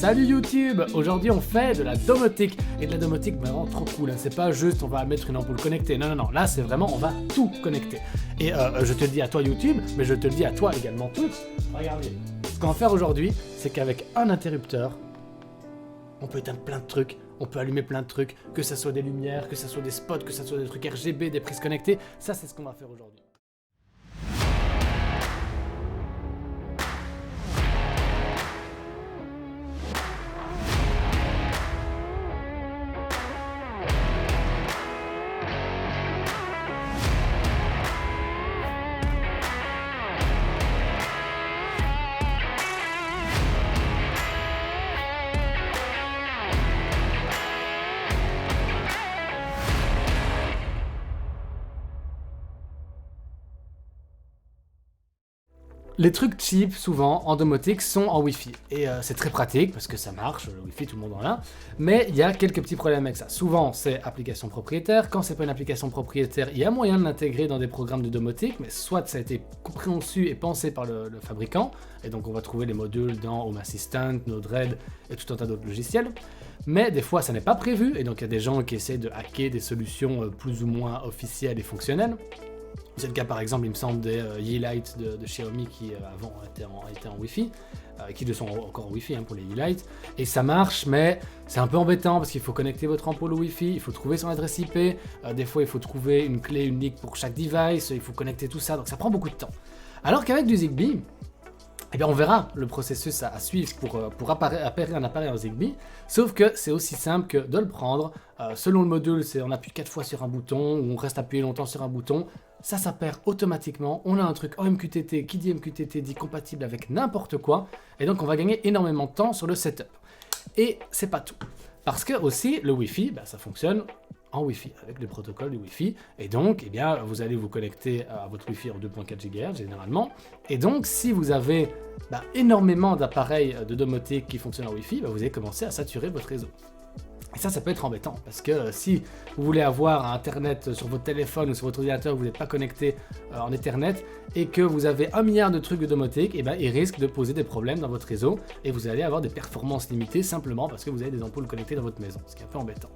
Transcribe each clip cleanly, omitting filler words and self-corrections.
Salut YouTube! Aujourd'hui on fait de la domotique, et de la domotique vraiment trop cool, hein. C'est pas juste on va mettre une ampoule connectée, non, là c'est vraiment on va tout connecter. Et je te le dis à toi YouTube, mais je te le dis à toi également tous, regardez. Ce qu'on va faire aujourd'hui, c'est qu'avec un interrupteur, on peut éteindre plein de trucs, on peut allumer plein de trucs, que ça soit des lumières, que ça soit des spots, que ça soit des trucs RGB, des prises connectées, ça c'est ce qu'on va faire aujourd'hui. Les trucs cheap, souvent, en domotique, sont en Wi-Fi. Et c'est très pratique, parce que ça marche, le Wi-Fi, tout le monde en a. Mais il y a quelques petits problèmes avec ça. Souvent, c'est application propriétaire. Quand c'est pas une application propriétaire, il y a moyen de l'intégrer dans des programmes de domotique, mais soit ça a été conçu et pensé par le fabricant, et donc on va trouver les modules dans Home Assistant, Node-RED, et tout un tas d'autres logiciels. Mais des fois, ça n'est pas prévu, et donc il y a des gens qui essaient de hacker des solutions plus ou moins officielles et fonctionnelles. C'est le cas par exemple, il me semble, des Yeelight de Xiaomi qui avant étaient en Wi-Fi, qui sont encore en Wi-Fi pour les Yeelight, et ça marche, mais c'est un peu embêtant parce qu'il faut connecter votre ampoule au Wi-Fi, il faut trouver son adresse IP, des fois il faut trouver une clé unique pour chaque device, il faut connecter tout ça, donc ça prend beaucoup de temps. Alors qu'avec du Zigbee, eh bien on verra le processus à suivre pour appairer un appareil en Zigbee, sauf que c'est aussi simple que de le prendre, selon le module, on appuie 4 fois sur un bouton, ou on reste appuyé longtemps sur un bouton, ça s'appaire automatiquement, on a un truc en MQTT, qui dit MQTT dit compatible avec n'importe quoi, et donc on va gagner énormément de temps sur le setup. Et c'est pas tout, parce que aussi le Wi-Fi, ça fonctionne en Wi-Fi, avec le protocole du Wi-Fi, et donc eh bien, vous allez vous connecter à votre Wi-Fi en 2.4 GHz généralement, et donc si vous avez énormément d'appareils de domotique qui fonctionnent en Wi-Fi, vous allez commencer à saturer votre réseau. Et ça peut être embêtant, parce que si vous voulez avoir Internet sur votre téléphone ou sur votre ordinateur, vous n'êtes pas connecté en Ethernet, et que vous avez 1 milliard de trucs de domotique, il risque de poser des problèmes dans votre réseau, et vous allez avoir des performances limitées simplement parce que vous avez des ampoules connectées dans votre maison, ce qui est un peu embêtant.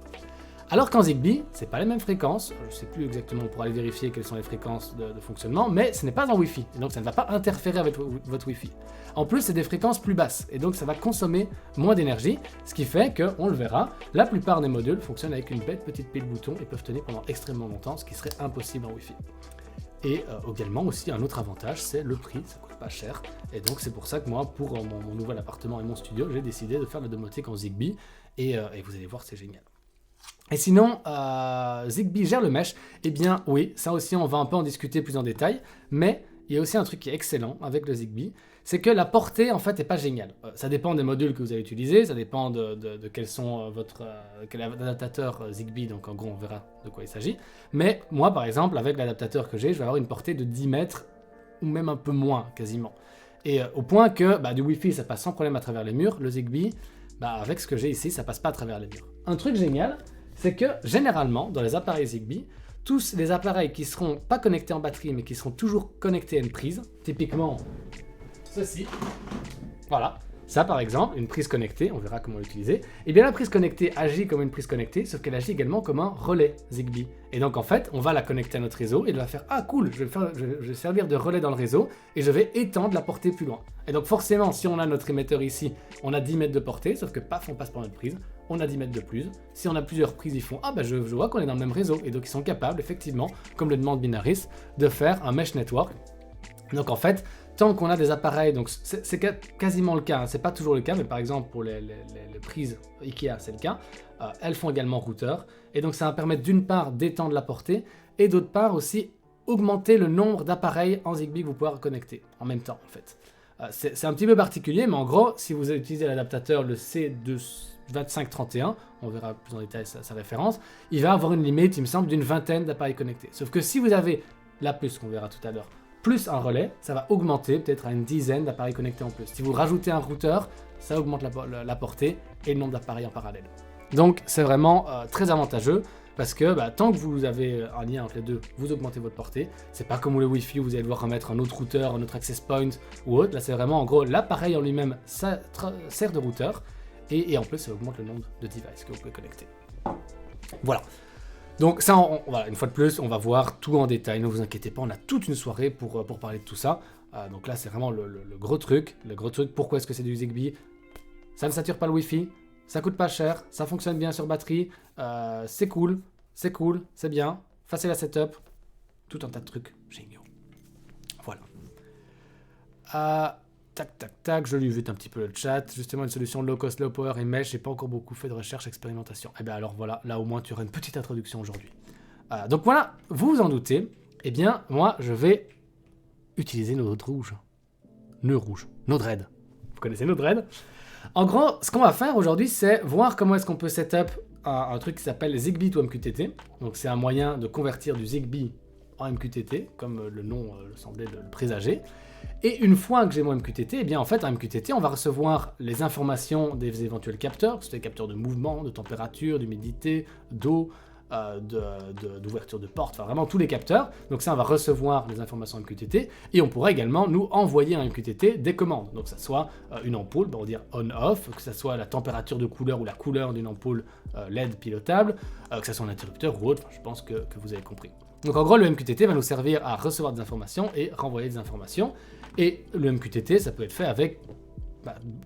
Alors qu'en Zigbee, c'est pas les mêmes fréquences, je sais plus exactement pour aller vérifier quelles sont les fréquences de fonctionnement, mais ce n'est pas en Wi-Fi, et donc ça ne va pas interférer avec votre Wi-Fi. En plus, c'est des fréquences plus basses, et donc ça va consommer moins d'énergie, ce qui fait que, on le verra, la plupart des modules fonctionnent avec une belle petite pile bouton et peuvent tenir pendant extrêmement longtemps, ce qui serait impossible en Wi-Fi. Et également aussi un autre avantage, c'est le prix, ça coûte pas cher, et donc c'est pour ça que moi, pour mon nouvel appartement et mon studio, j'ai décidé de faire la domotique en Zigbee, et vous allez voir, c'est génial. Et sinon, Zigbee gère le mesh, eh bien oui, ça aussi on va un peu en discuter plus en détail, mais il y a aussi un truc qui est excellent avec le Zigbee, c'est que la portée en fait n'est pas géniale. Ça dépend des modules que vous allez utiliser, ça dépend de quels sont quel adaptateur Zigbee, donc en gros on verra de quoi il s'agit. Mais moi par exemple, avec l'adaptateur que j'ai, je vais avoir une portée de 10 mètres, ou même un peu moins quasiment. Et au point que du Wi-Fi ça passe sans problème à travers les murs, le Zigbee, avec ce que j'ai ici, ça passe pas à travers les murs. Un truc génial, c'est que généralement, dans les appareils Zigbee, tous les appareils qui seront pas connectés en batterie, mais qui seront toujours connectés à une prise, typiquement ceci, voilà, ça par exemple, une prise connectée, on verra comment l'utiliser, et bien la prise connectée agit comme une prise connectée, sauf qu'elle agit également comme un relais Zigbee. Et donc en fait, on va la connecter à notre réseau, et elle va faire « Ah cool, je vais servir de relais dans le réseau, et je vais étendre la portée plus loin. » Et donc forcément, si on a notre émetteur ici, on a 10 mètres de portée, sauf que paf, on passe par notre prise, on a 10 mètres de plus. Si on a plusieurs prises, ils font « Ah je vois qu'on est dans le même réseau », et donc ils sont capables, effectivement, comme le demande Binaris, de faire un mesh network. Donc en fait, tant qu'on a des appareils, donc c'est quasiment le cas, c'est pas toujours le cas, mais par exemple pour les prises Ikea c'est le cas, elles font également routeur, et donc ça va permettre d'une part d'étendre la portée, et d'autre part aussi augmenter le nombre d'appareils en Zigbee que vous pouvez connecter en même temps en fait. C'est un petit peu particulier, mais en gros, si vous utilisez l'adaptateur, le C2531, on verra plus en détail sa référence, il va avoir une limite, il me semble, d'une vingtaine d'appareils connectés. Sauf que si vous avez la puce qu'on verra tout à l'heure, plus un relais, ça va augmenter peut-être à une dizaine d'appareils connectés en plus. Si vous rajoutez un routeur, ça augmente la portée et le nombre d'appareils en parallèle. Donc c'est vraiment très avantageux parce que tant que vous avez un lien entre les deux, vous augmentez votre portée. C'est pas comme le Wi-Fi où vous allez devoir remettre un autre routeur, un autre access point ou autre. Là c'est vraiment en gros l'appareil en lui-même, ça sert de routeur. et en plus ça augmente le nombre de devices que vous pouvez connecter. Voilà. Donc ça, voilà, une fois de plus, on va voir tout en détail, ne vous inquiétez pas, on a toute une soirée pour parler de tout ça. Donc là, c'est vraiment le gros truc. Le gros truc, pourquoi est-ce que c'est du Zigbee? Ça ne sature pas le Wi-Fi, ça coûte pas cher, ça fonctionne bien sur batterie, c'est cool, c'est bien, facile à setup, tout un tas de trucs géniaux. Voilà. Tac, je lui vite un petit peu le chat. Justement, une solution low cost, low power et mesh. J'ai pas encore beaucoup fait de recherche, expérimentation. Et bien alors voilà, là au moins tu auras une petite introduction aujourd'hui. Donc voilà, vous vous en doutez. Eh bien, moi je vais utiliser Node rouge. Node Red. Vous connaissez Node Red? En gros, ce qu'on va faire aujourd'hui, c'est voir comment est-ce qu'on peut setup un truc qui s'appelle Zigbee to MQTT. Donc c'est un moyen de convertir du Zigbee en MQTT, comme le nom semblait le présager. Et une fois que j'ai mon MQTT, eh bien en fait en MQTT on va recevoir les informations des éventuels capteurs, c'est des capteurs de mouvement, de température, d'humidité, d'eau, d'ouverture de porte, enfin vraiment tous les capteurs. Donc ça on va recevoir les informations MQTT et on pourra également nous envoyer un MQTT des commandes. Donc que ça soit une ampoule, on va dire on-off, que ça soit la température de couleur ou la couleur d'une ampoule LED pilotable, que ça soit un interrupteur ou autre, je pense que vous avez compris. Donc en gros, le MQTT va nous servir à recevoir des informations et renvoyer des informations. Et le MQTT, ça peut être fait avec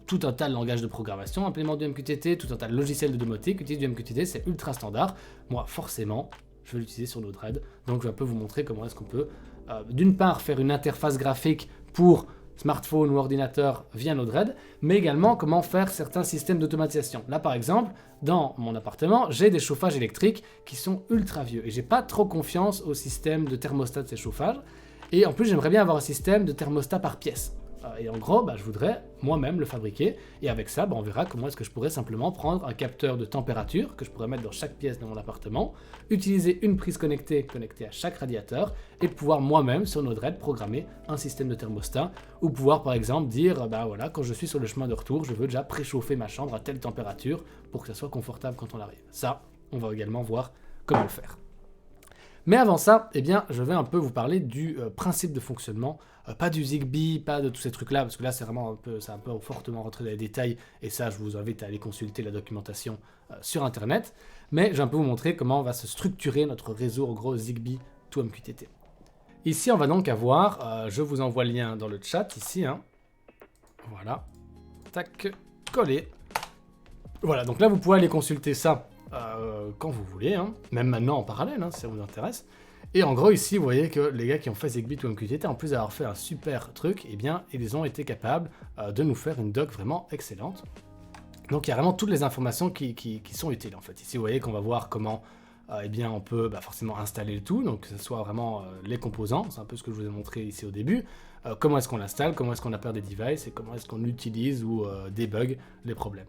tout un tas de langages de programmation, implément du MQTT, tout un tas de logiciels de domotique utilisent du MQTT, c'est ultra standard. Moi, forcément, je vais l'utiliser sur Node Red. Donc je vais un peu vous montrer comment est-ce qu'on peut, d'une part, faire une interface graphique pour smartphone ou ordinateur via Node Red, mais également comment faire certains systèmes d'automatisation. Là, par exemple, dans mon appartement, j'ai des chauffages électriques qui sont ultra vieux et j'ai pas trop confiance au système de thermostat de ces chauffages. Et en plus, j'aimerais bien avoir un système de thermostat par pièce. Et en gros, je voudrais moi-même le fabriquer. Et avec ça, on verra comment est-ce que je pourrais simplement prendre un capteur de température que je pourrais mettre dans chaque pièce de mon appartement, utiliser une prise connectée à chaque radiateur et pouvoir moi-même sur Node Red programmer un système de thermostat ou pouvoir par exemple dire, voilà, quand je suis sur le chemin de retour, je veux déjà préchauffer ma chambre à telle température pour que ça soit confortable quand on arrive. Ça, on va également voir comment le faire. Mais avant ça, eh bien, je vais un peu vous parler du principe de fonctionnement, pas du Zigbee, pas de tous ces trucs-là, parce que là, c'est vraiment un peu fortement rentré dans les détails, et ça, je vous invite à aller consulter la documentation sur Internet. Mais je vais un peu vous montrer comment va se structurer notre réseau, en gros, Zigbee to MQTT. Ici, on va donc avoir, je vous envoie le lien dans le chat, ici, voilà, tac, collé. Voilà, donc là, vous pouvez aller consulter ça quand vous voulez, même maintenant en parallèle, si ça vous intéresse. Et en gros, ici, vous voyez que les gars qui ont fait Zigbee to MQTT, en plus d'avoir fait un super truc, eh bien, ils ont été capables de nous faire une doc vraiment excellente. Donc, il y a vraiment toutes les informations qui sont utiles, en fait. Ici, vous voyez qu'on va voir comment eh bien, on peut forcément installer le tout, donc que ce soit vraiment les composants, c'est un peu ce que je vous ai montré ici au début, comment est-ce qu'on l'installe, comment est-ce qu'on appelle des devices, et comment est-ce qu'on utilise ou débug les problèmes.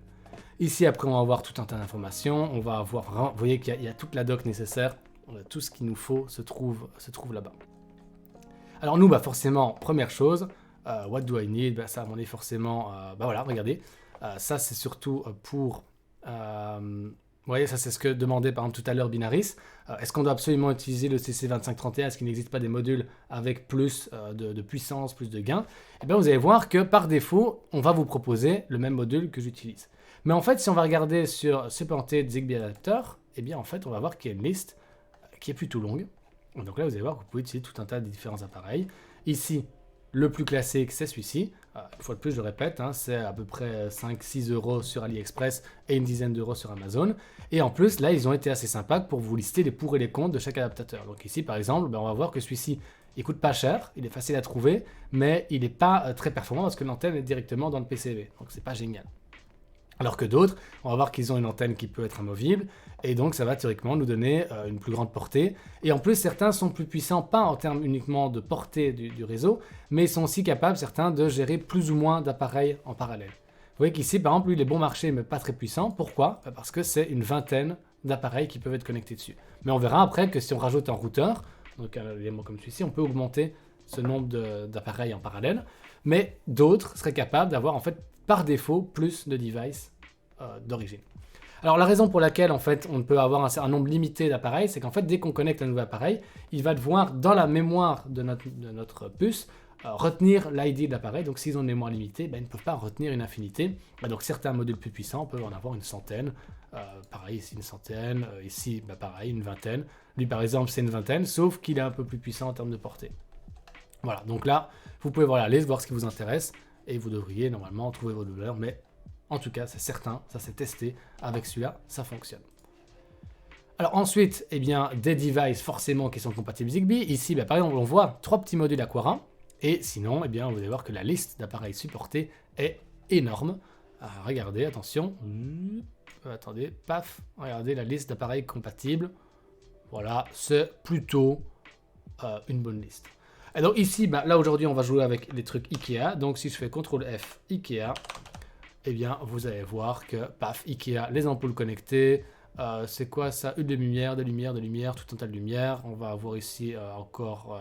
Ici, après, on va avoir tout un tas d'informations. On va avoir, vous voyez qu'il y a toute la doc nécessaire. On a tout ce qu'il nous faut se trouve là-bas. Alors nous, forcément, première chose, what do I need? Ça, on est forcément, voilà, regardez. Ça, c'est surtout pour, vous voyez, ça, c'est ce que demandait par exemple tout à l'heure Binaris. Est-ce qu'on doit absolument utiliser le CC2531? Est-ce qu'il n'existe pas des modules avec plus de puissance, plus de gain? Eh bien, vous allez voir que par défaut, on va vous proposer le même module que j'utilise. Mais en fait, si on va regarder sur Supplanted Zigbee Adapter, eh bien en fait, on va voir qu'il y a une liste qui est plutôt longue. Donc là, vous allez voir que vous pouvez utiliser tout un tas de différents appareils. Ici, le plus classique, c'est celui-ci. Une fois de plus, je le répète, c'est à peu près 5-6 € sur AliExpress et une dizaine d'euros sur Amazon. Et en plus, là, ils ont été assez sympas pour vous lister les pour et les contre de chaque adaptateur. Donc ici, par exemple, on va voir que celui-ci, il coûte pas cher, il est facile à trouver, mais il n'est pas très performant parce que l'antenne est directement dans le PCB. Donc c'est pas génial. Alors que d'autres, on va voir qu'ils ont une antenne qui peut être amovible, et donc ça va théoriquement nous donner une plus grande portée. Et en plus, certains sont plus puissants, pas en termes uniquement de portée du réseau, mais ils sont aussi capables, certains, de gérer plus ou moins d'appareils en parallèle. Vous voyez qu'ici, par exemple, lui, il est bon marché, mais pas très puissant. Pourquoi? Parce que c'est une vingtaine d'appareils qui peuvent être connectés dessus. Mais on verra après que si on rajoute un routeur, donc un élément comme celui-ci, on peut augmenter ce nombre d'appareils en parallèle, mais d'autres seraient capables d'avoir en fait par défaut plus de devices d'origine. Alors la raison pour laquelle en fait on peut avoir un nombre limité d'appareils, c'est qu'en fait dès qu'on connecte un nouvel appareil, il va devoir dans la mémoire de notre puce retenir l'ID de l'appareil. Donc s'ils ont une mémoire limitée, ils ne peuvent pas en retenir une infinité. Donc certains modules plus puissants peuvent en avoir une centaine. Pareil ici une centaine, ici pareil une vingtaine. Lui par exemple c'est une vingtaine, sauf qu'il est un peu plus puissant en termes de portée. Voilà, donc là vous pouvez voir la liste, voir ce qui vous intéresse, et vous devriez normalement trouver vos douleurs, mais en tout cas c'est certain, ça s'est testé, avec celui-là ça fonctionne. Alors ensuite, eh bien, des devices forcément qui sont compatibles Zigbee. Ici, par exemple, on voit 3 petits modules Aquara. Et sinon, eh bien, vous allez voir que la liste d'appareils supportés est énorme. Regardez, attention. Attendez, paf. Regardez la liste d'appareils compatibles. Voilà, c'est plutôt une bonne liste. Et donc ici, là aujourd'hui, on va jouer avec les trucs Ikea. Donc si je fais CTRL F Ikea, eh bien, vous allez voir que, paf, Ikea, les ampoules connectées. C'est quoi ça? Une de lumière, tout un tas de lumière. On va avoir ici encore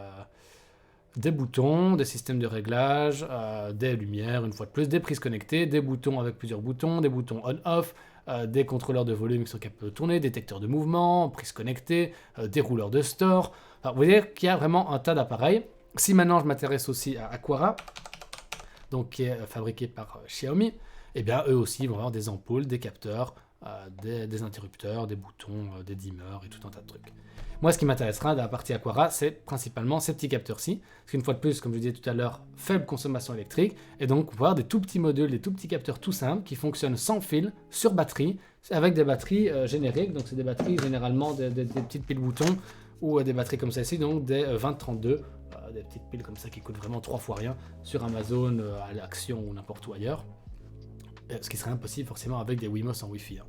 des boutons, des systèmes de réglage, des lumières, une fois de plus, des prises connectées, des boutons avec plusieurs boutons, des boutons on-off, des contrôleurs de volume qui sont capables de tourner, détecteurs de mouvement, prises connectées, des rouleurs de store. Enfin, vous voyez qu'il y a vraiment un tas d'appareils. Si maintenant je m'intéresse aussi à Aquara, donc qui est fabriqué par Xiaomi, eh bien eux aussi vont avoir des ampoules, des capteurs, des interrupteurs, des boutons, des dimmers et tout un tas de trucs. Moi, ce qui m'intéressera dans la partie Aquara, c'est principalement ces petits capteurs-ci. Parce qu'une fois de plus, comme je disais tout à l'heure, faible consommation électrique. Et donc, voir des tout petits modules, des tout petits capteurs tout simples qui fonctionnent sans fil, sur batterie, avec des batteries génériques. Donc, c'est des batteries généralement des petites piles boutons ou des batteries comme celle-ci, donc des 2032. Des petites piles comme ça qui coûtent vraiment 3 fois rien sur Amazon, à l'Action ou n'importe où ailleurs. Ce qui serait impossible forcément avec des Wemos en Wi-Fi.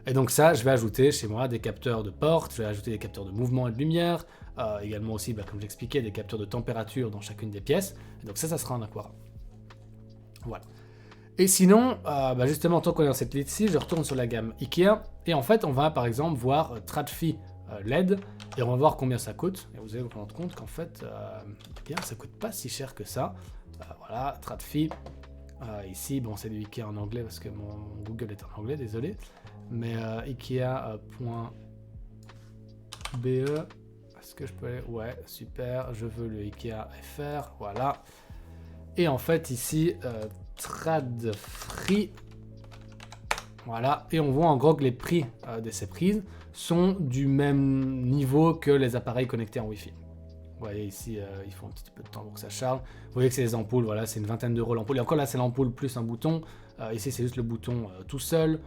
Et donc ça, je vais ajouter chez moi des capteurs de porte, je vais ajouter des capteurs de mouvement et de lumière, également aussi, comme j'expliquais, des capteurs de température dans chacune des pièces. Et donc ça sera en Aquara. Voilà. Et sinon, justement, tant qu'on est dans cette liste-ci, je retourne sur la gamme Ikea, et en fait, on va par exemple voir Tradfi LED, et on va voir combien ça coûte. Et vous allez vous rendre compte qu'en fait, ça coûte pas si cher que ça. Voilà, Tradfi. Ici, bon, c'est du Ikea en anglais parce que mon Google est en anglais, désolé. Mais Ikea.be, est-ce que je peux aller? Ouais, super, je veux le Ikea FR, voilà. Et en fait, ici, Tradfi, voilà. Et on voit en gros que les prix de ces prises sont du même niveau que les appareils connectés en Wi-Fi. Vous voyez ici, il faut un petit peu de temps pour que ça charge. Vous voyez que c'est les ampoules, voilà, c'est une vingtaine d'euros l'ampoule. Et encore là, c'est l'ampoule plus un bouton. Ici, c'est juste le bouton tout seul.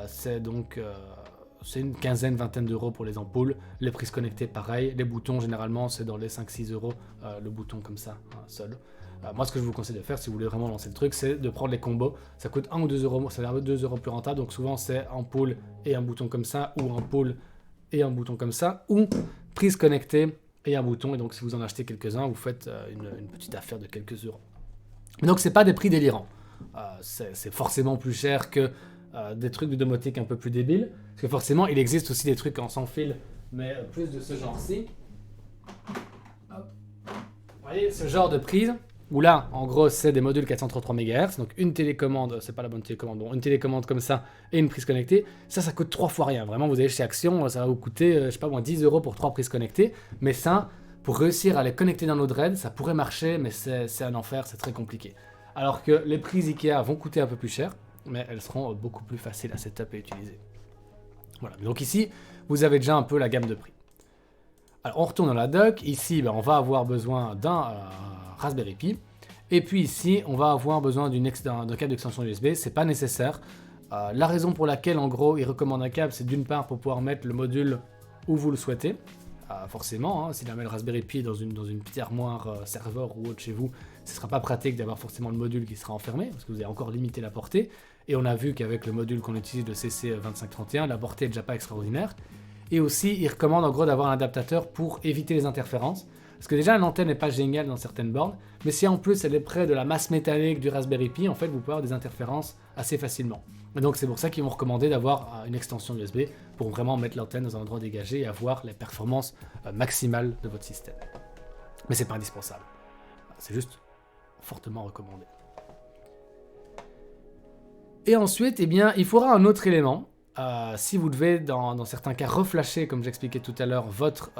C'est donc c'est une quinzaine, vingtaine d'euros pour les ampoules. Les prises connectées, pareil. Les boutons, généralement, c'est dans les 5-6 euros le bouton comme ça, seul. Moi, ce que je vous conseille de faire, si vous voulez vraiment lancer le truc, c'est de prendre les combos. Ça coûte 1 ou 2 euros, ça va 2 euros plus rentable. Donc souvent, c'est ampoule et un bouton comme ça, ou ampoule et un bouton comme ça, ou prise connectée et un bouton. Et donc, si vous en achetez quelques-uns, vous faites une petite affaire de quelques euros. Mais donc, c'est pas des prix délirants. C'est forcément plus cher que des trucs de domotique un peu plus débiles. Parce que forcément, il existe aussi des trucs en sans fil, mais plus de ce genre-ci. Vous voyez, ce genre de prise, où là, en gros, c'est des modules 433 MHz, donc une télécommande, c'est pas la bonne télécommande, bon, une télécommande comme ça, et une prise connectée, ça coûte 3 fois rien. Vraiment, vous allez chez Action, ça va vous coûter, je sais pas moi, 10 euros pour 3 prises connectées, mais ça, pour réussir à les connecter dans Node-RED, ça pourrait marcher, mais c'est un enfer, c'est très compliqué. Alors que les prises Ikea vont coûter un peu plus cher, mais elles seront beaucoup plus faciles à setup et utiliser. Voilà, donc ici, vous avez déjà un peu la gamme de prix. Alors on retourne dans la dock, ici on va avoir besoin d'un Raspberry Pi, et puis ici on va avoir besoin d'un câble d'extension USB, c'est pas nécessaire. La raison pour laquelle en gros il recommande un câble, c'est d'une part pour pouvoir mettre le module où vous le souhaitez, forcément, hein, si la met le Raspberry Pi dans une petite armoire serveur ou autre chez vous, ce ne sera pas pratique d'avoir forcément le module qui sera enfermé, parce que vous allez encore limiter la portée, et on a vu qu'avec le module qu'on utilise, le CC2531, la portée n'est déjà pas extraordinaire. Et aussi, il recommande en gros d'avoir un adaptateur pour éviter les interférences. Parce que déjà, l'antenne n'est pas géniale dans certaines bornes, mais si en plus elle est près de la masse métallique du Raspberry Pi, en fait, vous pouvez avoir des interférences assez facilement. Et donc, c'est pour ça qu'ils vont recommander d'avoir une extension USB pour vraiment mettre l'antenne dans un endroit dégagé et avoir les performances maximales de votre système. Mais c'est pas indispensable. C'est juste fortement recommandé. Et ensuite, eh bien, il faudra un autre élément. Si vous devez, dans certains cas, reflasher, comme j'expliquais tout à l'heure, votre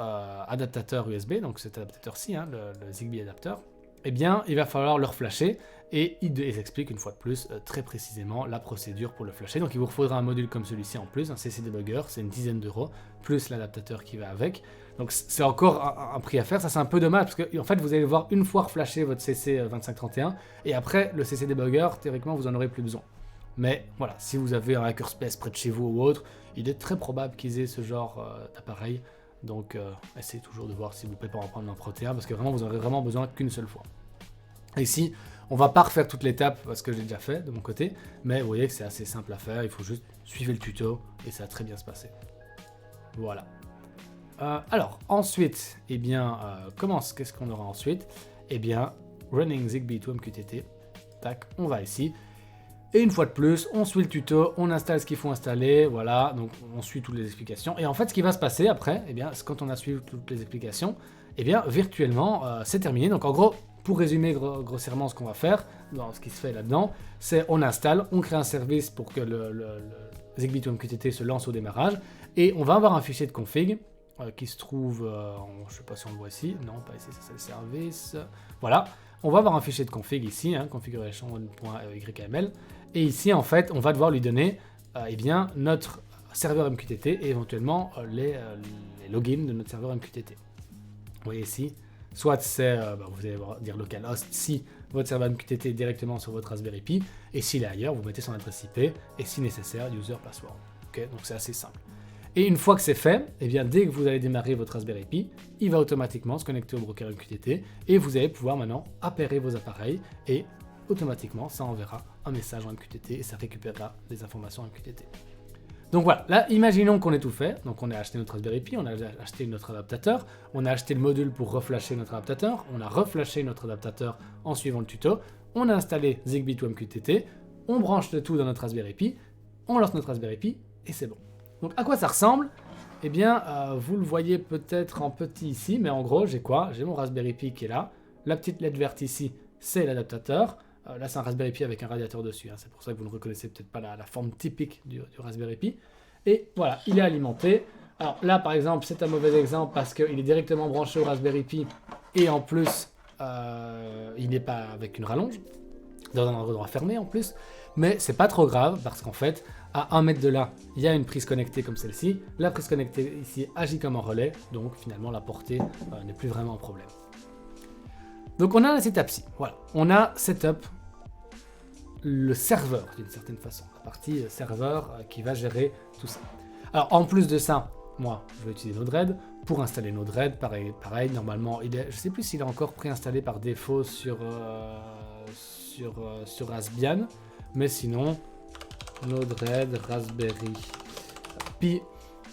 adaptateur USB, donc cet adaptateur-ci, hein, le Zigbee adapteur, eh bien, il va falloir le reflasher. Et ils expliquent une fois de plus très précisément la procédure pour le flasher. Donc il vous faudra un module comme celui-ci en plus, un CC Debugger, c'est une dizaine d'euros, plus l'adaptateur qui va avec. Donc c'est encore un prix à faire, ça c'est un peu dommage, parce que en fait vous allez voir une fois reflasher votre CC 2531, et après le CC Debugger, théoriquement vous en aurez plus besoin. Mais voilà, si vous avez un hackerspace près de chez vous ou autre, il est très probable qu'ils aient ce genre d'appareil. Donc essayez toujours de voir si vous pouvez pas en prendre n'importe un, parce que vraiment vous aurez vraiment besoin qu'une seule fois. Ici, on va pas refaire toute l'étape parce que j'ai déjà fait de mon côté, mais vous voyez que c'est assez simple à faire, il faut juste suivre le tuto et ça va très bien se passer. Voilà. Alors, ensuite, eh bien, qu'est-ce qu'on aura ensuite? Eh bien, Running Zigbee to MQTT. Tac, on va ici. Et une fois de plus, on suit le tuto, on installe ce qu'il faut installer, voilà, donc on suit toutes les explications. Et en fait, ce qui va se passer après, eh bien, quand on a suivi toutes les explications, eh bien, virtuellement, c'est terminé. Donc en gros, pour résumer grossièrement ce qu'on va faire, dans ce qui se fait là-dedans, c'est on installe, on crée un service pour que le Zigbee to MQTT se lance au démarrage, et on va avoir un fichier de config qui se trouve, je ne sais pas si on le voit ici, non pas ici, ça c'est le service, voilà, on va avoir un fichier de config ici, configuration.ykml, et ici en fait on va devoir lui donner eh bien, notre serveur MQTT et éventuellement les logins de notre serveur MQTT. Vous voyez ici, soit c'est, vous allez dire localhost si votre serveur MQTT est directement sur votre Raspberry Pi, et s'il est ailleurs, vous mettez son adresse IP, et si nécessaire, user password. Okay, donc c'est assez simple. Et une fois que c'est fait, eh bien, dès que vous allez démarrer votre Raspberry Pi, il va automatiquement se connecter au broker MQTT, et vous allez pouvoir maintenant appairer vos appareils, et automatiquement, ça enverra un message en MQTT, et ça récupérera des informations en MQTT. Donc voilà, là, imaginons qu'on ait tout fait. Donc on a acheté notre Raspberry Pi, on a acheté notre adaptateur, on a acheté le module pour reflasher notre adaptateur, on a reflashé notre adaptateur en suivant le tuto, on a installé Zigbee to MQTT, on branche le tout dans notre Raspberry Pi, on lance notre Raspberry Pi, et c'est bon. Donc à quoi ça ressemble? Eh bien, vous le voyez peut-être en petit ici, mais en gros, j'ai quoi? J'ai mon Raspberry Pi qui est là, la petite LED verte ici, c'est l'adaptateur. Là, c'est un Raspberry Pi avec un radiateur dessus, hein. C'est pour ça que vous ne reconnaissez peut-être pas la forme typique du Raspberry Pi. Et voilà, il est alimenté. Alors là, par exemple, c'est un mauvais exemple parce qu'il est directement branché au Raspberry Pi et en plus, il n'est pas avec une rallonge, dans un endroit fermé en plus. Mais c'est pas trop grave parce qu'en fait, à 1 mètre de là, il y a une prise connectée comme celle-ci. La prise connectée ici agit comme un relais, donc finalement, la portée n'est plus vraiment un problème. Donc on a cette étape-ci, voilà. On a setup le serveur d'une certaine façon, la partie serveur qui va gérer tout ça. Alors en plus de ça, moi je vais utiliser Node-RED. Pour installer Node-RED, pareil, normalement, je ne sais plus s'il est encore préinstallé par défaut sur Raspbian, mais sinon, Node-RED, Raspberry Pi.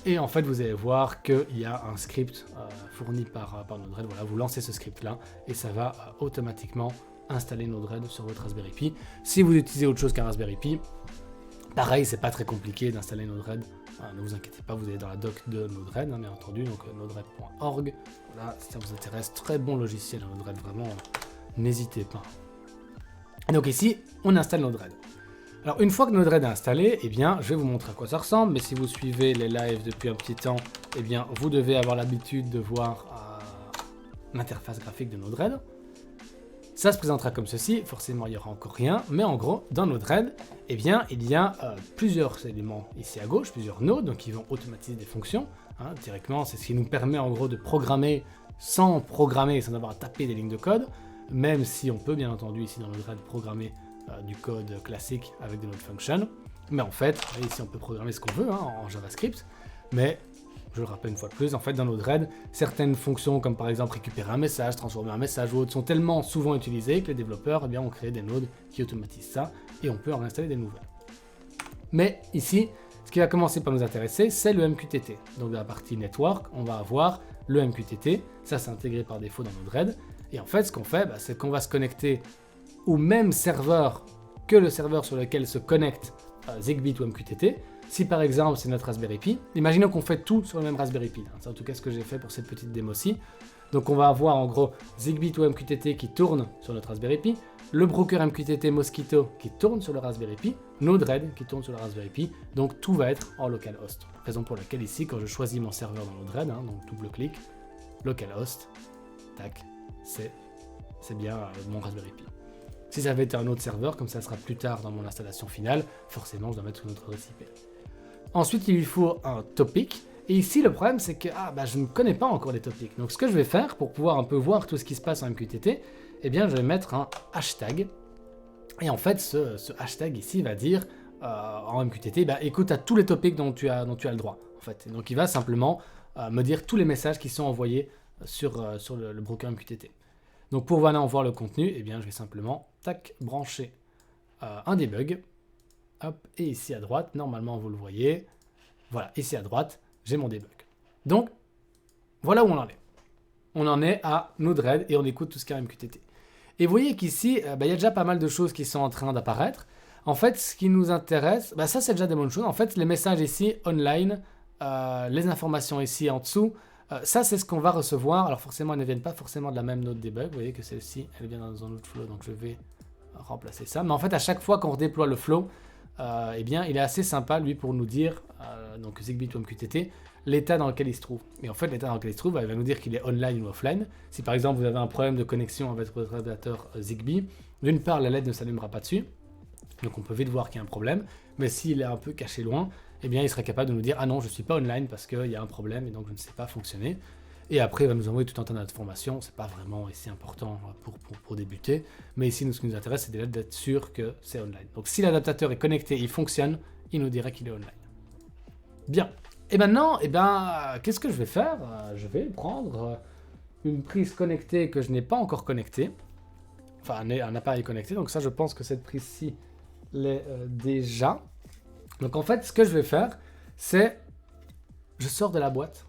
Et en fait, vous allez voir qu'il y a un script fourni par Node-RED. Voilà, vous lancez ce script-là et ça va automatiquement installer Node-RED sur votre Raspberry Pi. Si vous utilisez autre chose qu'un Raspberry Pi, pareil, c'est pas très compliqué d'installer Node-RED. Ne vous inquiétez pas, vous allez dans la doc de Node-RED, bien entendu, donc node-red.org. Voilà, si ça vous intéresse, très bon logiciel Node-RED, vraiment, n'hésitez pas. Et donc ici, on installe Node-RED. Alors une fois que Node-RED est installé, eh bien, je vais vous montrer à quoi ça ressemble, mais si vous suivez les lives depuis un petit temps, eh bien, vous devez avoir l'habitude de voir l'interface graphique de Node-RED. Ça se présentera comme ceci, forcément il n'y aura encore rien, mais en gros, dans Node-RED, eh bien, il y a plusieurs éléments ici à gauche, plusieurs nodes, donc qui vont automatiser des fonctions. Directement, c'est ce qui nous permet en gros de programmer, sans avoir à taper des lignes de code, même si on peut bien entendu ici dans Node-RED programmer du code classique avec des node functions. Mais en fait, ici on peut programmer ce qu'on veut en JavaScript, mais je le rappelle une fois de plus, en fait dans Node-RED, certaines fonctions comme par exemple récupérer un message, transformer un message ou autre sont tellement souvent utilisées que les développeurs ont créé des nodes qui automatisent ça et on peut en installer des nouvelles. Mais ici, ce qui va commencer par nous intéresser, c'est le MQTT. Donc dans la partie network, on va avoir le MQTT, ça c'est intégré par défaut dans Node-RED. Et en fait, ce qu'on fait, c'est qu'on va se connecter au même serveur que le serveur sur lequel se connecte Zigbee to MQTT. Si par exemple c'est notre Raspberry Pi, imaginons qu'on fait tout sur le même Raspberry Pi. C'est en tout cas ce que j'ai fait pour cette petite démo-ci. Donc on va avoir en gros Zigbee to MQTT qui tourne sur notre Raspberry Pi, le broker MQTT Mosquito qui tourne sur le Raspberry Pi, Node-RED qui tourne sur le Raspberry Pi. Donc tout va être en localhost. Raison pour laquelle ici, quand je choisis mon serveur dans Node-RED, donc double clic, localhost, tac, c'est c'est bien mon Raspberry Pi. Si ça avait été un autre serveur, comme ça sera plus tard dans mon installation finale, forcément je dois mettre une autre adresse IP. Ensuite, il lui faut un topic. Et ici, le problème, c'est que je ne connais pas encore les topics. Donc, ce que je vais faire pour pouvoir un peu voir tout ce qui se passe en MQTT, eh bien, je vais mettre un hashtag. Et en fait, ce hashtag ici va dire en MQTT, écoute à tous les topics dont tu as le droit. En fait. Et donc, il va simplement me dire tous les messages qui sont envoyés sur le broker MQTT. Donc, pour vraiment voir le contenu, eh bien, je vais simplement brancher un debug. Hop, et ici à droite, normalement, vous le voyez. Voilà, ici à droite, j'ai mon debug. Donc, voilà où on en est. On en est à Node-RED et on écoute tout ce qu'il y a MQTT. Et vous voyez qu'ici, il y a déjà pas mal de choses qui sont en train d'apparaître. En fait, ce qui nous intéresse, ça c'est déjà des bonnes choses. En fait, les messages ici, online, les informations ici en dessous, ça c'est ce qu'on va recevoir. Alors forcément, elles ne viennent pas forcément de la même node debug. Vous voyez que celle-ci, elle vient dans un autre flow, donc je vais remplacer ça. Mais en fait, à chaque fois qu'on redéploie le flow, eh bien, il est assez sympa, lui, pour nous dire, donc Zigbee to MQTT, l'état dans lequel il se trouve. Et en fait, l'état dans lequel il se trouve, il va nous dire qu'il est online ou offline. Si par exemple, vous avez un problème de connexion avec votre adaptateur Zigbee, d'une part, la LED ne s'allumera pas dessus, donc on peut vite voir qu'il y a un problème, mais s'il est un peu caché loin, eh bien, il sera capable de nous dire « Ah non, je ne suis pas online parce qu'il y a un problème et donc je ne sais pas fonctionner ». Et après, il va nous envoyer tout un tas d'informations. Ce n'est pas vraiment ici important pour débuter. Mais ici, ce qui nous intéresse, c'est déjà d'être sûr que c'est online. Donc, si l'adaptateur est connecté, il fonctionne, il nous dirait qu'il est online. Bien. Et maintenant, qu'est-ce que je vais faire? Je vais prendre une prise connectée que je n'ai pas encore connectée. Enfin, un appareil connecté. Donc ça, je pense que cette prise-ci l'est déjà. Donc en fait, ce que je vais faire, c'est... Je sors de la boîte.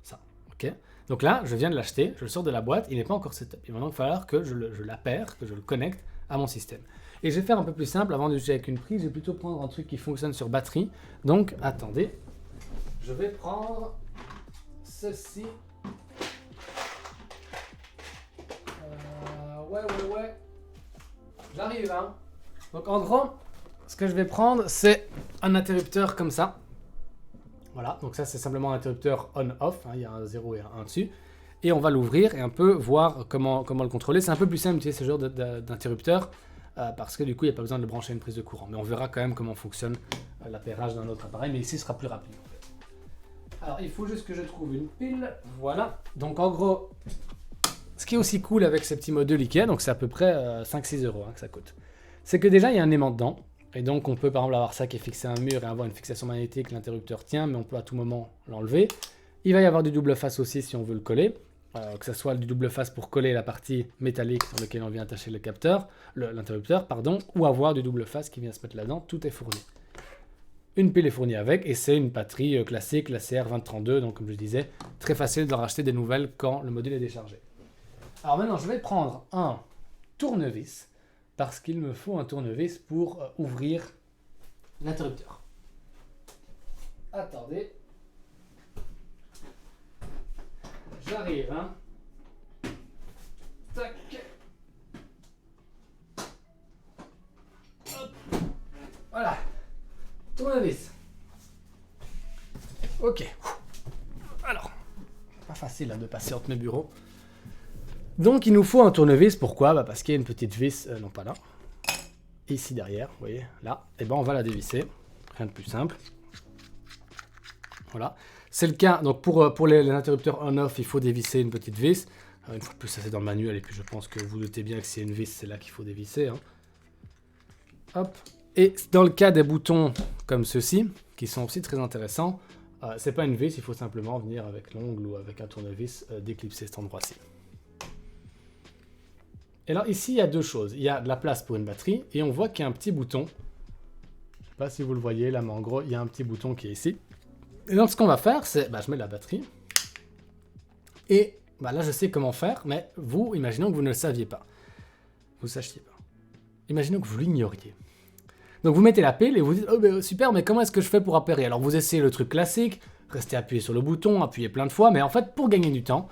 Ça, ok? Donc là, je viens de l'acheter, je le sors de la boîte, il n'est pas encore setup. Il va donc falloir que je l'appare, que je le connecte à mon système. Et je vais faire un peu plus simple, avant d'utiliser avec une prise, je vais plutôt prendre un truc qui fonctionne sur batterie. Donc, attendez, je vais prendre ceci. Ouais. J'arrive, hein. Donc en gros, ce que je vais prendre, c'est un interrupteur comme ça. Voilà, donc ça c'est simplement un interrupteur on-off, il y a un 0 et un 1 dessus. Et on va l'ouvrir et un peu voir comment le contrôler. C'est un peu plus simple d'utiliser ce genre d'interrupteur parce que du coup il n'y a pas besoin de le brancher à une prise de courant. Mais on verra quand même comment fonctionne l'appairage d'un autre appareil, mais ici ce sera plus rapide en fait. Alors il faut juste que je trouve une pile, voilà. Donc en gros, ce qui est aussi cool avec ces petits modules Ikea, donc c'est à peu près 5-6 € que ça coûte, c'est que déjà il y a un aimant dedans. Et donc on peut par exemple avoir ça qui est fixé à un mur et avoir une fixation magnétique, l'interrupteur tient, mais on peut à tout moment l'enlever. Il va y avoir du double face aussi si on veut le coller, que ce soit du double face pour coller la partie métallique sur laquelle on vient attacher le capteur, l'interrupteur, pardon, ou avoir du double face qui vient se mettre là-dedans, tout est fourni. Une pile est fournie avec et c'est une batterie classique, la CR2032, donc comme je disais, très facile de racheter des nouvelles quand le module est déchargé. Alors maintenant je vais prendre un tournevis, parce qu'il me faut un tournevis pour ouvrir l'interrupteur. Attendez. J'arrive, hein. Tac. Hop. Voilà. Tournevis. Ok. Alors, pas facile de passer entre mes bureaux. Donc il nous faut un tournevis, pourquoi? Parce qu'il y a une petite vis, non pas là, ici derrière, vous voyez, là, et on va la dévisser, rien de plus simple. Voilà, c'est le cas, donc pour les interrupteurs on-off, il faut dévisser une petite vis, une fois de plus ça c'est dans le manuel, et puis je pense que vous doutez bien que c'est une vis, c'est là qu'il faut dévisser. Hein. Hop, et dans le cas des boutons comme ceux-ci, qui sont aussi très intéressants, c'est pas une vis, il faut simplement venir avec l'ongle ou avec un tournevis déclipser cet endroit-ci. Et alors ici, il y a deux choses. Il y a de la place pour une batterie et on voit qu'il y a un petit bouton. Je ne sais pas si vous le voyez là, mais en gros, il y a un petit bouton qui est ici. Et donc ce qu'on va faire, c'est, je mets la batterie. Et là, je sais comment faire, mais vous, imaginons que vous ne le saviez pas. Vous ne sachiez pas. Imaginons que vous l'ignoriez. Donc vous mettez la pile et vous dites, oh super, mais comment est-ce que je fais pour appairer? Alors vous essayez le truc classique, restez appuyé sur le bouton, appuyez plein de fois, mais en fait, pour gagner du temps,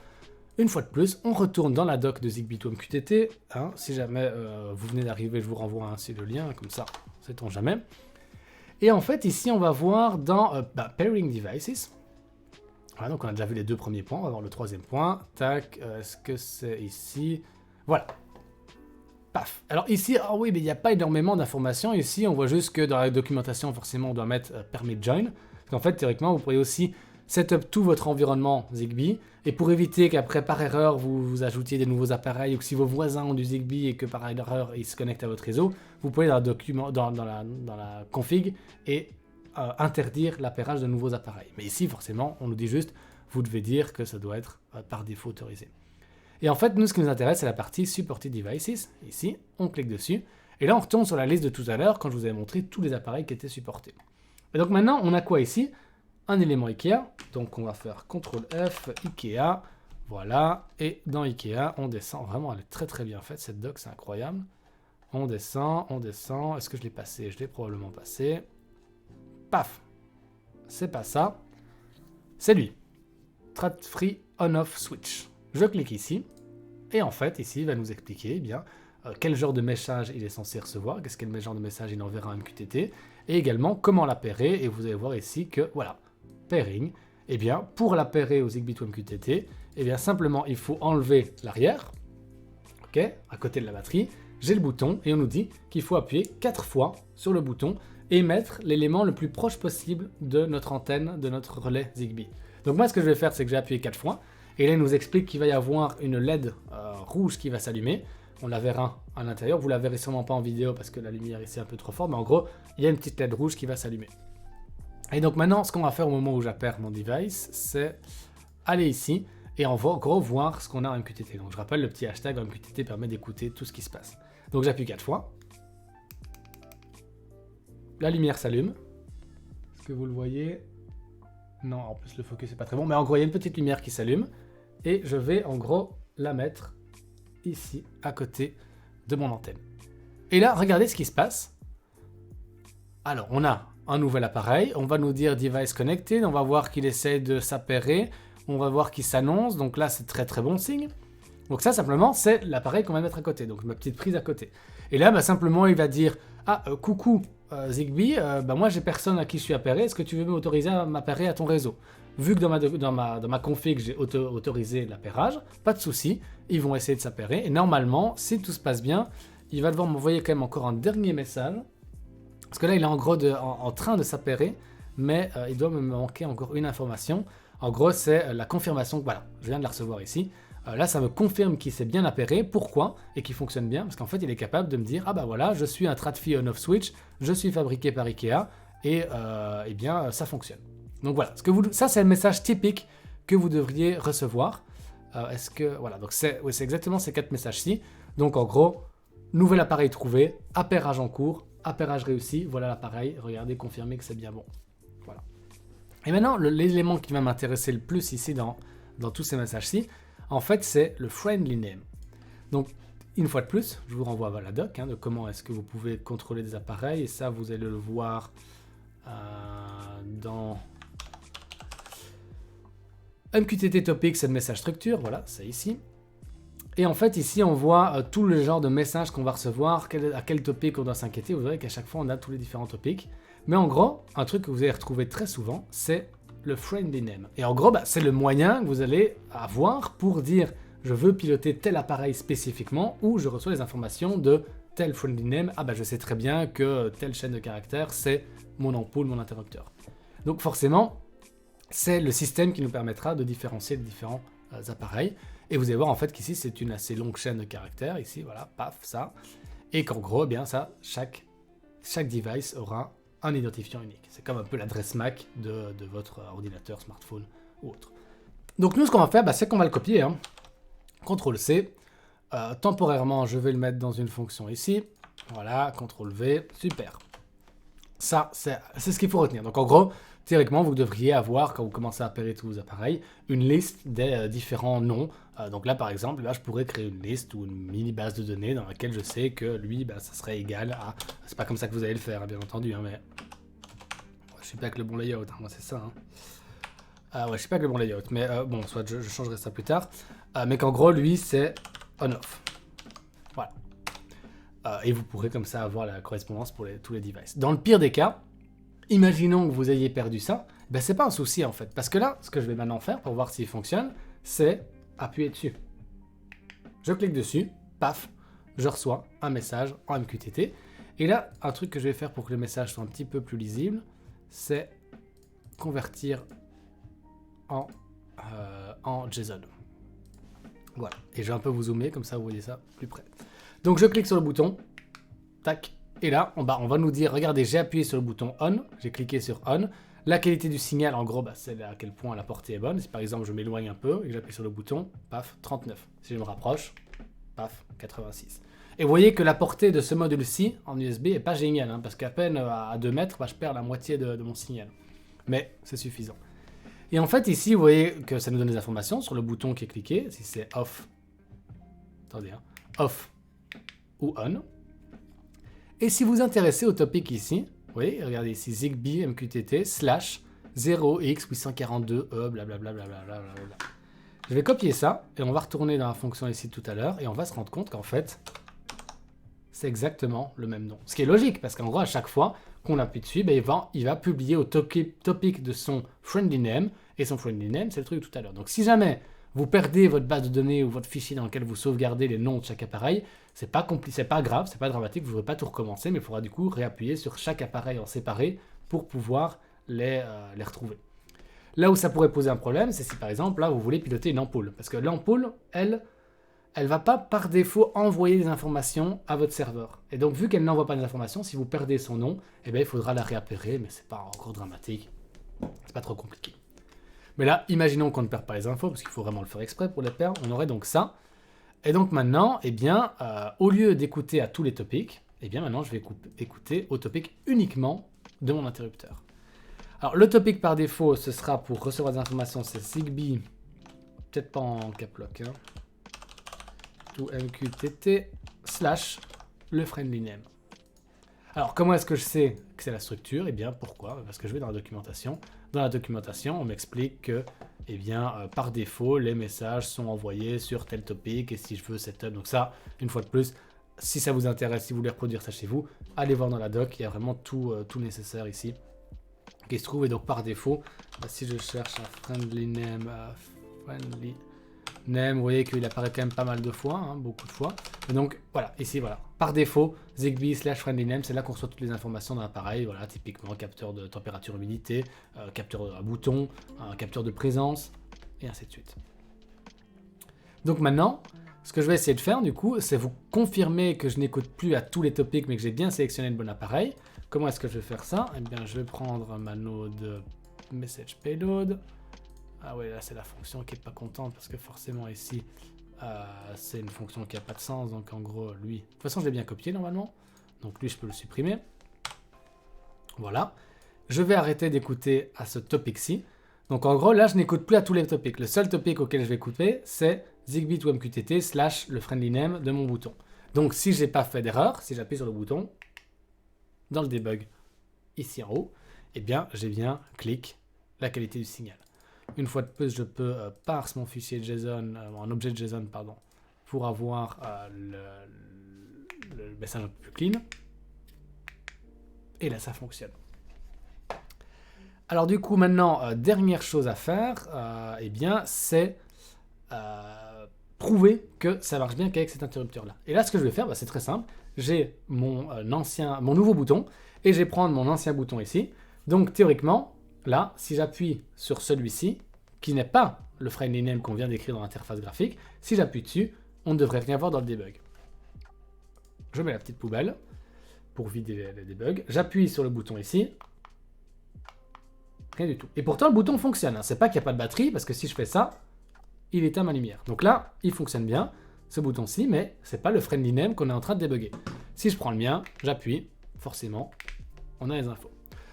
une fois de plus, on retourne dans la doc de Zigbee to MQTT. Hein, si jamais vous venez d'arriver, je vous renvoie ainsi le lien, comme ça, sait-on jamais. Et en fait, ici, on va voir dans Pairing Devices. Voilà, donc on a déjà vu les deux premiers points, on va voir le troisième point. Tac, est-ce que c'est ici? Voilà. paf. Alors ici, ah oui, mais il n'y a pas énormément d'informations. Ici, on voit juste que dans la documentation, forcément, on doit mettre permit join. Parce qu'en fait, théoriquement, vous pourriez aussi setup tout votre environnement Zigbee. Et pour éviter qu'après, par erreur, vous ajoutiez des nouveaux appareils ou que si vos voisins ont du Zigbee et que par erreur, ils se connectent à votre réseau, vous pouvez dans la config et interdire l'appairage de nouveaux appareils. Mais ici, forcément, on nous dit juste, vous devez dire que ça doit être par défaut autorisé. Et en fait, nous, ce qui nous intéresse, c'est la partie Supported Devices. Ici, on clique dessus. Et là, on retourne sur la liste de tout à l'heure, quand je vous avais montré tous les appareils qui étaient supportés. Et donc maintenant, on a quoi ici? Un élément Ikea. Donc, on va faire CTRL F, Ikea. Voilà. Et dans Ikea, on descend. Vraiment, elle est très très bien faite, cette doc, c'est incroyable. On descend, on descend. Est-ce que je l'ai passé? Je l'ai probablement passé. Paf! C'est pas ça. C'est lui. Thread Free On-Off Switch. Je clique ici, et en fait, ici, il va nous expliquer quel genre de message il est censé recevoir, qu'est-ce quel genre de message il enverra à MQTT, et également comment l'appairer, et vous allez voir ici que, voilà, pairing, eh bien, pour l'appairer au Zigbee to MQTT, eh bien, simplement, il faut enlever l'arrière, ok, à côté de la batterie, j'ai le bouton, et on nous dit qu'il faut appuyer 4 fois sur le bouton, et mettre l'élément le plus proche possible de notre antenne, de notre relais Zigbee. Donc moi, ce que je vais faire, c'est que j'ai appuyé 4 fois, et là, il nous explique qu'il va y avoir une LED rouge qui va s'allumer. On la verra à l'intérieur. Vous la verrez sûrement pas en vidéo parce que la lumière ici est un peu trop forte. Mais en gros, il y a une petite LED rouge qui va s'allumer. Et donc maintenant, ce qu'on va faire au moment où j'appaire mon device, c'est aller ici. Et on va en gros voir ce qu'on a en MQTT. Donc je rappelle, le petit hashtag en MQTT permet d'écouter tout ce qui se passe. Donc j'appuie 4 fois. La lumière s'allume. Est-ce que vous le voyez? Non, en plus le focus n'est pas très bon. Mais en gros, il y a une petite lumière qui s'allume. Et je vais en gros la mettre ici à côté de mon antenne. Et là, regardez ce qui se passe. Alors, on a un nouvel appareil. On va nous dire device connected. On va voir qu'il essaie de s'appairer. On va voir qu'il s'annonce. Donc là, c'est très très bon signe. Donc ça, simplement, c'est l'appareil qu'on va mettre à côté. Donc ma petite prise à côté. Et là, simplement, il va dire coucou Zigbee, moi j'ai personne à qui je suis appairé. Est-ce que tu veux m'autoriser à m'appairer à ton réseau? Vu que dans ma config, j'ai autorisé l'appairage, pas de souci, ils vont essayer de s'appairer. Et normalement, si tout se passe bien, il va devoir m'envoyer quand même encore un dernier message. Parce que là, il est en gros en train de s'appairer, mais il doit me manquer encore une information. En gros, c'est la confirmation. Voilà, je viens de la recevoir ici. Là, ça me confirme qu'il s'est bien appairé. Pourquoi? Et qu'il fonctionne bien. Parce qu'en fait, il est capable de me dire, ah bah voilà, je suis un TradFi on-off switch, je suis fabriqué par Ikea, et eh bien, ça fonctionne. Donc voilà, ça c'est le message typique que vous devriez recevoir. Voilà, donc c'est exactement ces 4 messages-ci. Donc en gros, nouvel appareil trouvé, appairage en cours, appairage réussi, voilà l'appareil, regardez, confirmez que c'est bien bon. Voilà. Et maintenant, l'élément qui va m'intéresser le plus ici dans tous ces messages-ci, en fait, c'est le friendly name. Donc, une fois de plus, je vous renvoie à la doc de comment est-ce que vous pouvez contrôler des appareils, et ça, vous allez le voir dans MQTT Topic, c'est le message structure, voilà, c'est ici. Et en fait, ici, on voit tout le genre de messages qu'on va recevoir, à quel topic on doit s'inquiéter. Vous verrez qu'à chaque fois, on a tous les différents topics. Mais en gros, un truc que vous allez retrouver très souvent, c'est le friendly name. Et en gros, c'est le moyen que vous allez avoir pour dire « je veux piloter tel appareil spécifiquement » ou « je reçois les informations de tel friendly name. Ah je sais très bien que telle chaîne de caractères, c'est mon ampoule, mon interrupteur. » Donc forcément, c'est le système qui nous permettra de différencier les différents appareils. Et vous allez voir en fait qu'ici, c'est une assez longue chaîne de caractères. Ici, voilà, paf, ça. Et qu'en gros, ça, chaque device aura un identifiant unique. C'est comme un peu l'adresse MAC de votre ordinateur, smartphone ou autre. Donc nous, ce qu'on va faire, c'est qu'on va le copier. CTRL-C. Temporairement, je vais le mettre dans une fonction ici. Voilà, CTRL-V. Super. Ça, c'est ce qu'il faut retenir. Donc en gros, théoriquement, vous devriez avoir, quand vous commencez à appairer tous vos appareils, une liste des différents noms. Donc là, par exemple, là, je pourrais créer une liste ou une mini base de données dans laquelle je sais que lui, ça serait égal à... C'est pas comme ça que vous allez le faire, bien entendu, mais... Je suis pas avec le bon layout, moi c'est ça. Je suis pas avec le bon layout, mais bon, soit je changerai ça plus tard. Mais qu'en gros, lui, c'est on-off. Voilà. Et vous pourrez comme ça avoir la correspondance pour tous les devices. Dans le pire des cas, imaginons que vous ayez perdu ça, c'est pas un souci en fait. Parce que là, ce que je vais maintenant faire pour voir s'il fonctionne, c'est appuyer dessus. Je clique dessus, paf, je reçois un message en MQTT. Et là, un truc que je vais faire pour que le message soit un petit peu plus lisible, c'est convertir en JSON. Voilà, et je vais un peu vous zoomer, comme ça vous voyez ça plus près. Donc je clique sur le bouton, tac, et là, on va nous dire, regardez, j'ai appuyé sur le bouton On, j'ai cliqué sur On. La qualité du signal, en gros, c'est à quel point la portée est bonne. Si par exemple je m'éloigne un peu et que j'appuie sur le bouton, paf, 39. Si je me rapproche, paf, 86. Et vous voyez que la portée de ce module-ci en USB est pas géniale, hein, parce qu'à peine à 2 mètres, je perds la moitié de mon signal. Mais c'est suffisant. Et en fait, ici, vous voyez que ça nous donne des informations sur le bouton qui est cliqué, si c'est off, attendez, hein, off ou on. Et si vous vous intéressez au topic ici, vous voyez, regardez ici, Zigbee MQTT / 0x842e, blablabla. Je vais copier ça, et on va retourner dans la fonction ici tout à l'heure, et on va se rendre compte qu'en fait, c'est exactement le même nom. Ce qui est logique, parce qu'en gros, à chaque fois qu'on appuie dessus, ben, il va publier au topic de son friendly name, et son friendly name, c'est le truc tout à l'heure. Donc si jamais vous perdez votre base de données ou votre fichier dans lequel vous sauvegardez les noms de chaque appareil, c'est pas grave, c'est pas dramatique, vous ne devrez pas tout recommencer, mais il faudra du coup réappuyer sur chaque appareil en séparé pour pouvoir les retrouver. Là où ça pourrait poser un problème, c'est si par exemple, là, vous voulez piloter une ampoule. Parce que l'ampoule, elle va pas par défaut envoyer des informations à votre serveur. Et donc, vu qu'elle n'envoie pas des informations, si vous perdez son nom, eh bien, il faudra la réappairer, mais c'est pas encore dramatique. C'est pas trop compliqué. Mais là, imaginons qu'on ne perd pas les infos, parce qu'il faut vraiment le faire exprès pour les perdre. On aurait donc ça. Et donc maintenant, eh bien, au lieu d'écouter à tous les topics, eh bien maintenant, je vais écouter au topic uniquement de mon interrupteur. Alors, le topic par défaut, ce sera pour recevoir des informations, c'est Zigbee, peut-être pas en caplock, hein, to MQTT / le friendly name. Alors, comment est-ce que je sais que c'est la structure? Eh bien, pourquoi? Parce que je vais dans la documentation. Dans la documentation, on m'explique que, eh bien, par défaut, les messages sont envoyés sur tel topic, et si je veux setup, donc ça, une fois de plus, si ça vous intéresse, si vous voulez reproduire ça chez vous, allez voir dans la doc, il y a vraiment tout nécessaire ici qui se trouve. Et donc par défaut, si je cherche un friendly name, vous voyez qu'il apparaît quand même pas mal de fois, hein, beaucoup de fois. Et donc voilà, ici voilà, par défaut, Zigbee / friendly name, c'est là qu'on reçoit toutes les informations d'un appareil, voilà, typiquement capteur de température humidité, capteur à bouton, un capteur de présence, et ainsi de suite. Donc maintenant, ce que je vais essayer de faire du coup, c'est vous confirmer que je n'écoute plus à tous les topics, mais que j'ai bien sélectionné le bon appareil. Comment est-ce que je vais faire ça? Eh bien, je vais prendre ma node message payload. Ah ouais, là c'est la fonction qui est pas contente parce que forcément ici, c'est une fonction qui n'a pas de sens. Donc en gros, lui, de toute façon, je l'ai bien copié normalement. Donc lui, je peux le supprimer. Voilà. Je vais arrêter d'écouter à ce topic-ci. Donc en gros, là, je n'écoute plus à tous les topics. Le seul topic auquel je vais écouter, c'est Zigbee to MQTT / le friendly name de mon bouton. Donc si j'ai pas fait d'erreur, si j'appuie sur le bouton, dans le debug, ici en haut, eh bien, j'ai bien clic la qualité du signal. Une fois de plus, je peux parse mon fichier JSON, en objet JSON, pardon, pour avoir le message un peu plus clean. Et là, ça fonctionne. Alors du coup, maintenant, dernière chose à faire, eh bien, c'est prouver que ça marche bien qu'avec cet interrupteur-là. Et là, ce que je vais faire, c'est très simple. J'ai mon nouveau bouton, et je vais prendre mon ancien bouton ici. Donc théoriquement, là, si j'appuie sur celui-ci, qui n'est pas le friendly name qu'on vient d'écrire dans l'interface graphique, si j'appuie dessus, on ne devrait rien voir dans le debug. Je mets la petite poubelle pour vider les debugs. J'appuie sur le bouton ici. Rien du tout. Et pourtant, le bouton fonctionne. C'est pas qu'il n'y a pas de batterie, parce que si je fais ça, il éteint ma lumière. Donc là, il fonctionne bien, ce bouton-ci, mais c'est pas le friendly name qu'on est en train de débugger. Si je prends le mien, j'appuie, forcément, on a les infos.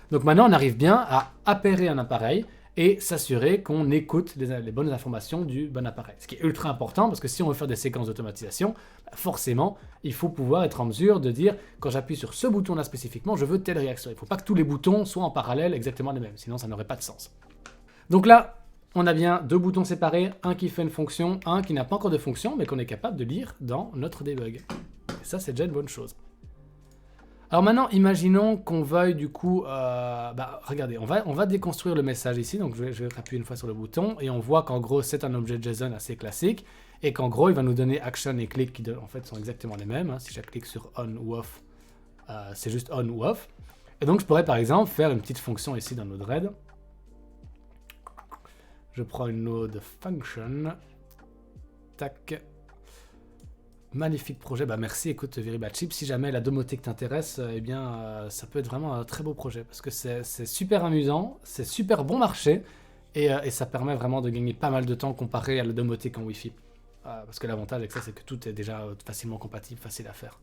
Donc maintenant, on arrive bien à appairer un appareil et s'assurer qu'on écoute les bonnes informations du bon appareil. Ce qui est ultra important, parce que si on veut faire des séquences d'automatisation, forcément, il faut pouvoir être en mesure de dire, quand j'appuie sur ce bouton-là spécifiquement, je veux telle réaction. Il ne faut pas que tous les boutons soient en parallèle exactement les mêmes, sinon ça n'aurait pas de sens. Donc là, on a bien deux boutons séparés, un qui fait une fonction, un qui n'a pas encore de fonction, mais qu'on est capable de lire dans notre debug. Et ça, c'est déjà une bonne chose. Alors maintenant, imaginons qu'on veuille du coup, regardez, on va déconstruire le message ici, donc je vais appuyer une fois sur le bouton, et on voit qu'en gros c'est un objet JSON assez classique, et qu'en gros il va nous donner action et click qui en fait sont exactement les mêmes, hein. Si je clique sur on ou off, c'est juste on ou off, et donc je pourrais par exemple faire une petite fonction ici dans Node-RED. Je prends une node function, tac. Magnifique projet, bah merci, écoute VeryBadChip, si jamais la domotique t'intéresse, eh bien ça peut être vraiment un très beau projet, parce que c'est super amusant, c'est super bon marché, et ça permet vraiment de gagner pas mal de temps comparé à la domotique en Wi-Fi. Parce que l'avantage avec ça, c'est que tout est déjà facilement compatible, facile à faire.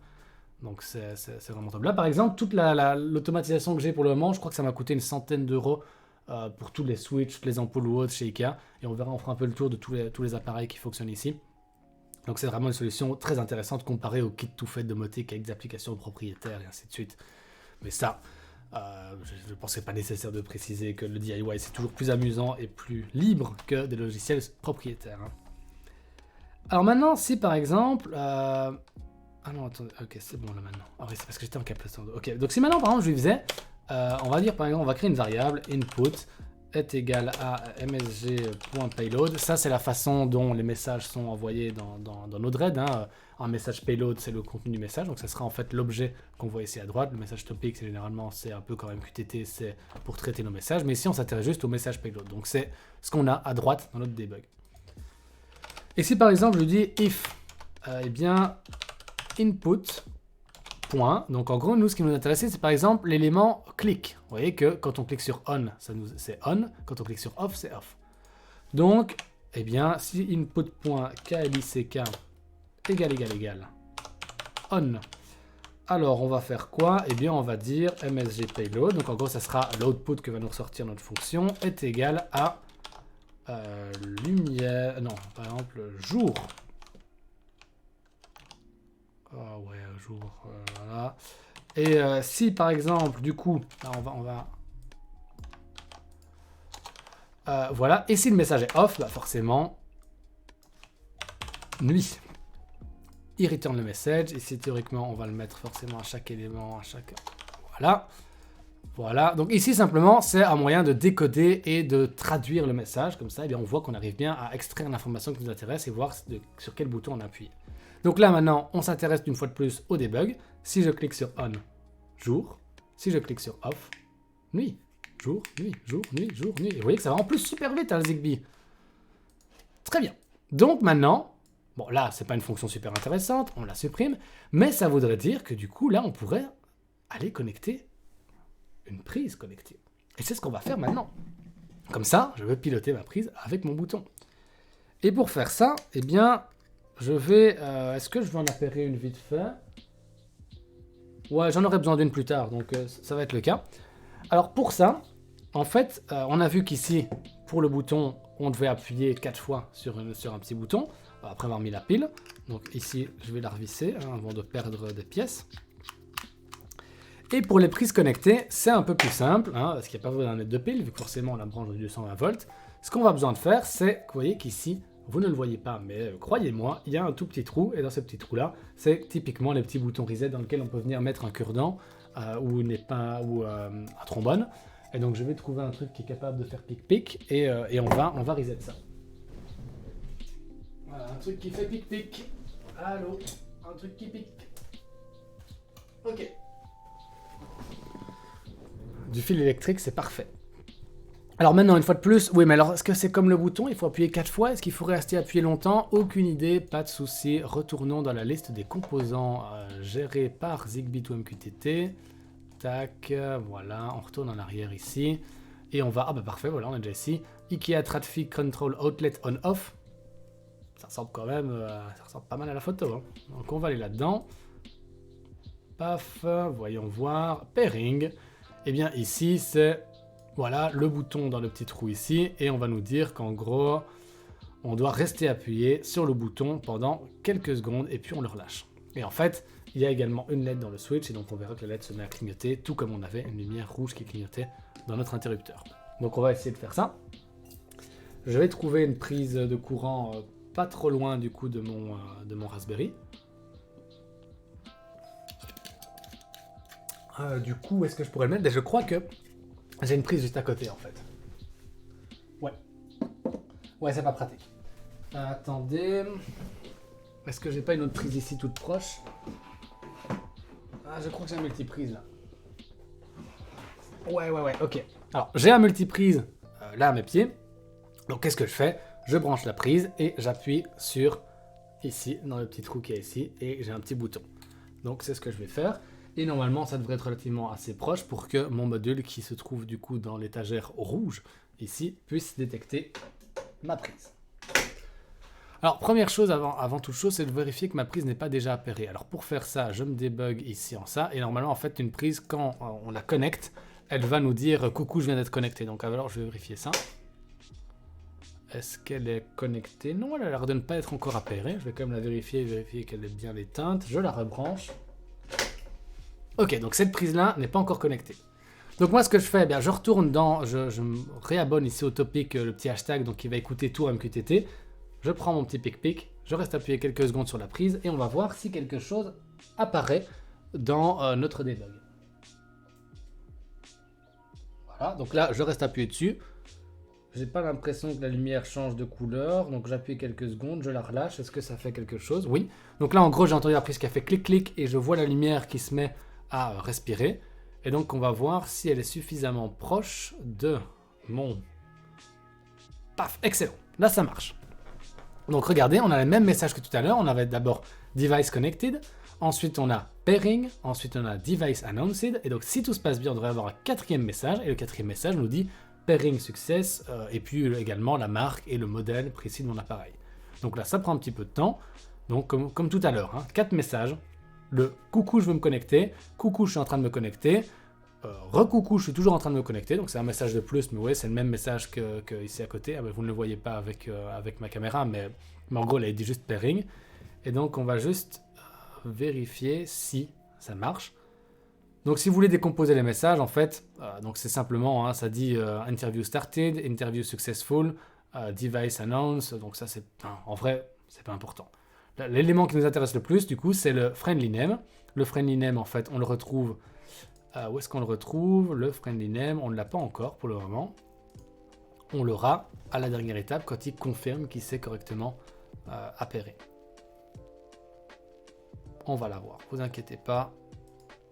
Donc c'est vraiment top. Là par exemple, toute l'automatisation que j'ai pour le moment, je crois que ça m'a coûté une centaine d'euros pour tous les switches, toutes les ampoules ou autres chez Ikea, et on verra, on fera un peu le tour de tous les appareils qui fonctionnent ici. Donc c'est vraiment une solution très intéressante comparée au kit tout fait de domotique avec des applications propriétaires et ainsi de suite. Mais ça, je ne pensais pas nécessaire de préciser que le DIY c'est toujours plus amusant et plus libre que des logiciels propriétaires, hein. Alors maintenant, si par exemple... Ah non, attendez, ok, c'est bon là maintenant. Ah oui, c'est parce que j'étais en captation. Ok, donc si maintenant par exemple je lui faisais, on va dire par exemple, on va créer une variable input est égal à msg.payload. Ça, c'est la façon dont les messages sont envoyés dans Node-RED, hein. Un message payload, c'est le contenu du message, donc ça sera en fait l'objet qu'on voit ici à droite. Le message topic, généralement, c'est un peu quand même QTT, c'est pour traiter nos messages, mais ici, on s'intéresse juste au message payload. Donc c'est ce qu'on a à droite dans notre debug. Et si par exemple, je dis if, eh bien, input, point. Donc en gros, nous, ce qui nous intéressait, c'est par exemple l'élément click. Vous voyez que quand on clique sur on, c'est on. Quand on clique sur off, c'est off. Donc, eh bien, si input.klick égale on, alors on va faire quoi? Eh bien, on va dire msg payload. Donc en gros, ça sera l'output que va nous ressortir notre fonction est égal à lumière, non, par exemple jour. Oh ouais, jour, voilà. Et si par exemple, du coup, là, voilà, et si le message est off, bah forcément, nuit. Il return le message, et si théoriquement, on va le mettre forcément à chaque élément, à chaque... Voilà. Voilà, donc ici simplement, c'est un moyen de décoder et de traduire le message, comme ça, eh bien, on voit qu'on arrive bien à extraire l'information qui nous intéresse et voir sur quel bouton on appuie. Donc là maintenant, on s'intéresse une fois de plus au debug. Si je clique sur on, jour. Si je clique sur off, nuit. Jour, nuit, jour, nuit, jour, nuit. Et vous voyez que ça va en plus super vite, hein, le Zigbee. Très bien. Donc maintenant, bon là, c'est pas une fonction super intéressante, on la supprime, mais ça voudrait dire que du coup, là, on pourrait aller connecter une prise connectée. Et c'est ce qu'on va faire maintenant. Comme ça, je vais piloter ma prise avec mon bouton. Et pour faire ça, eh bien, je vais... Est-ce que je vais en appairer une vite fait? Ouais, j'en aurai besoin d'une plus tard, donc ça va être le cas. Alors pour ça, en fait, on a vu qu'ici, pour le bouton, on devait appuyer 4 fois sur un petit bouton, après avoir mis la pile. Donc ici, je vais la revisser, hein, avant de perdre des pièces. Et pour les prises connectées, c'est un peu plus simple, hein, parce qu'il n'y a pas besoin d'un net de pile, vu que forcément on la branche de 220 volts. Ce qu'on va besoin de faire, c'est, vous voyez qu'ici, vous ne le voyez pas, mais croyez-moi, il y a un tout petit trou, et dans ce petit trou-là, c'est typiquement les petits boutons reset dans lesquels on peut venir mettre un cure-dent, ou un trombone. Et donc je vais trouver un truc qui est capable de faire pic-pic, et on va reset ça. Voilà, un truc qui fait pic-pic. Allô, un truc qui pique. Ok. Du fil électrique, c'est parfait. Alors maintenant, une fois de plus, oui, mais alors, est-ce que c'est comme le bouton, il faut appuyer 4 fois? Est-ce qu'il faut rester appuyé longtemps? Aucune idée, pas de souci. Retournons dans la liste des composants gérés par Zigbee to MQTT. Tac, voilà, on retourne en arrière ici. Et on va, ah bah parfait, voilà, on est déjà ici. IKEA Traffic Control Outlet On-Off. Ça ressemble quand même, ça ressemble pas mal à la photo, hein. Donc on va aller là-dedans. Paf, voyons voir, pairing. Et bien ici, c'est... Voilà, le bouton dans le petit trou ici, et on va nous dire qu'en gros, on doit rester appuyé sur le bouton pendant quelques secondes, et puis on le relâche. Et en fait, il y a également une LED dans le switch, et donc on verra que la LED se met à clignoter, tout comme on avait une lumière rouge qui clignotait dans notre interrupteur. Donc on va essayer de faire ça. Je vais trouver une prise de courant pas trop loin du coup de mon Raspberry. Du coup, où est-ce que je pourrais le mettre? Je crois que j'ai une prise juste à côté en fait. Ouais. Ouais, c'est pas pratique. Attendez. Est-ce que j'ai pas une autre prise ici toute proche? Ah, je crois que j'ai un multiprise là. Ouais, ok. Alors, j'ai un multiprise là à mes pieds. Donc, qu'est-ce que je fais? Je branche la prise et j'appuie sur ici, dans le petit trou qui est ici, et j'ai un petit bouton. Donc, c'est ce que je vais faire. Et normalement, ça devrait être relativement assez proche pour que mon module, qui se trouve du coup dans l'étagère rouge, ici, puisse détecter ma prise. Alors, première chose avant toute chose, c'est de vérifier que ma prise n'est pas déjà appairée. Alors, pour faire ça, je me débug ici en ça, et normalement, en fait, une prise, quand on la connecte, elle va nous dire « Coucou, je viens d'être connecté ». Donc, alors, je vais vérifier ça. Est-ce qu'elle est connectée? Non, elle a l'air de ne pas être encore appairée. Je vais quand même la vérifier qu'elle est bien éteinte. Je la rebranche. Ok, donc cette prise-là n'est pas encore connectée. Donc moi, ce que je fais, je retourne dans... Je me réabonne ici au topic, le petit hashtag, donc qui va écouter tout MQTT. Je prends mon petit pic-pic, je reste appuyé quelques secondes sur la prise, et on va voir si quelque chose apparaît dans notre debug. Voilà, donc là, je reste appuyé dessus. J'ai pas l'impression que la lumière change de couleur, donc j'appuie quelques secondes, je la relâche. Est-ce que ça fait quelque chose? Oui. Donc là, en gros, j'ai entendu la prise qui a fait clic-clic, et je vois la lumière qui se met à respirer. Et donc, on va voir si elle est suffisamment proche de mon... Paf, excellent. Là, ça marche. Donc, regardez, on a le même message que tout à l'heure. On avait d'abord Device Connected. Ensuite, on a Pairing. Ensuite, on a Device Announced. Et donc, si tout se passe bien, on devrait avoir un quatrième message. Et le quatrième message nous dit Pairing Success. Et puis également la marque et le modèle précis de mon appareil. Donc là, ça prend un petit peu de temps. Donc, comme tout à l'heure, 4 messages. Le coucou, je veux me connecter. Coucou, je suis en train de me connecter. Recoucou, je suis toujours en train de me connecter. Donc c'est un message de plus, mais ouais, c'est le même message que ici à côté. Vous ne le voyez pas avec ma caméra, mais en gros, là, il dit juste pairing. Et donc, on va juste vérifier si ça marche. Donc, si vous voulez décomposer les messages, en fait, donc c'est simplement, ça dit interview started, interview successful, device announce. Donc ça, c'est en vrai, c'est pas important. L'élément qui nous intéresse le plus, du coup, c'est le friendly name. Le friendly name, en fait, on le retrouve... où est-ce qu'on le retrouve? Le friendly name, on ne l'a pas encore pour le moment. On l'aura à la dernière étape quand il confirme qu'il s'est correctement appairé. On va l'avoir, vous inquiétez pas.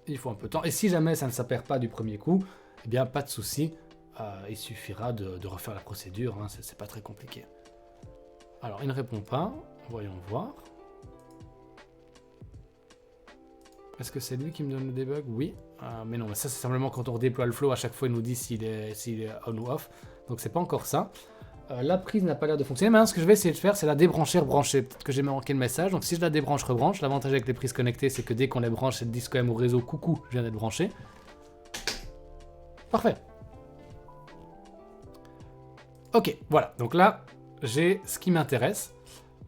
Il faut un peu de temps. Et si jamais ça ne s'appaire pas du premier coup, eh bien, pas de souci. Il suffira de refaire la procédure. C'est pas très compliqué. Alors, il ne répond pas. Voyons voir. Est-ce que c'est lui qui me donne le debug? Oui. Mais non, mais ça c'est simplement quand on redéploie le flow, à chaque fois il nous dit s'il est on ou off. Donc c'est pas encore ça. La prise n'a pas l'air de fonctionner. Maintenant ce que je vais essayer de faire, c'est la débrancher, rebrancher. Peut-être que j'ai manqué le message. Donc si je la débranche, rebranche. L'avantage avec les prises connectées, c'est que dès qu'on les branche, elles disent quand même au réseau coucou, je viens d'être branché. Parfait. Ok, voilà. Donc là, j'ai ce qui m'intéresse.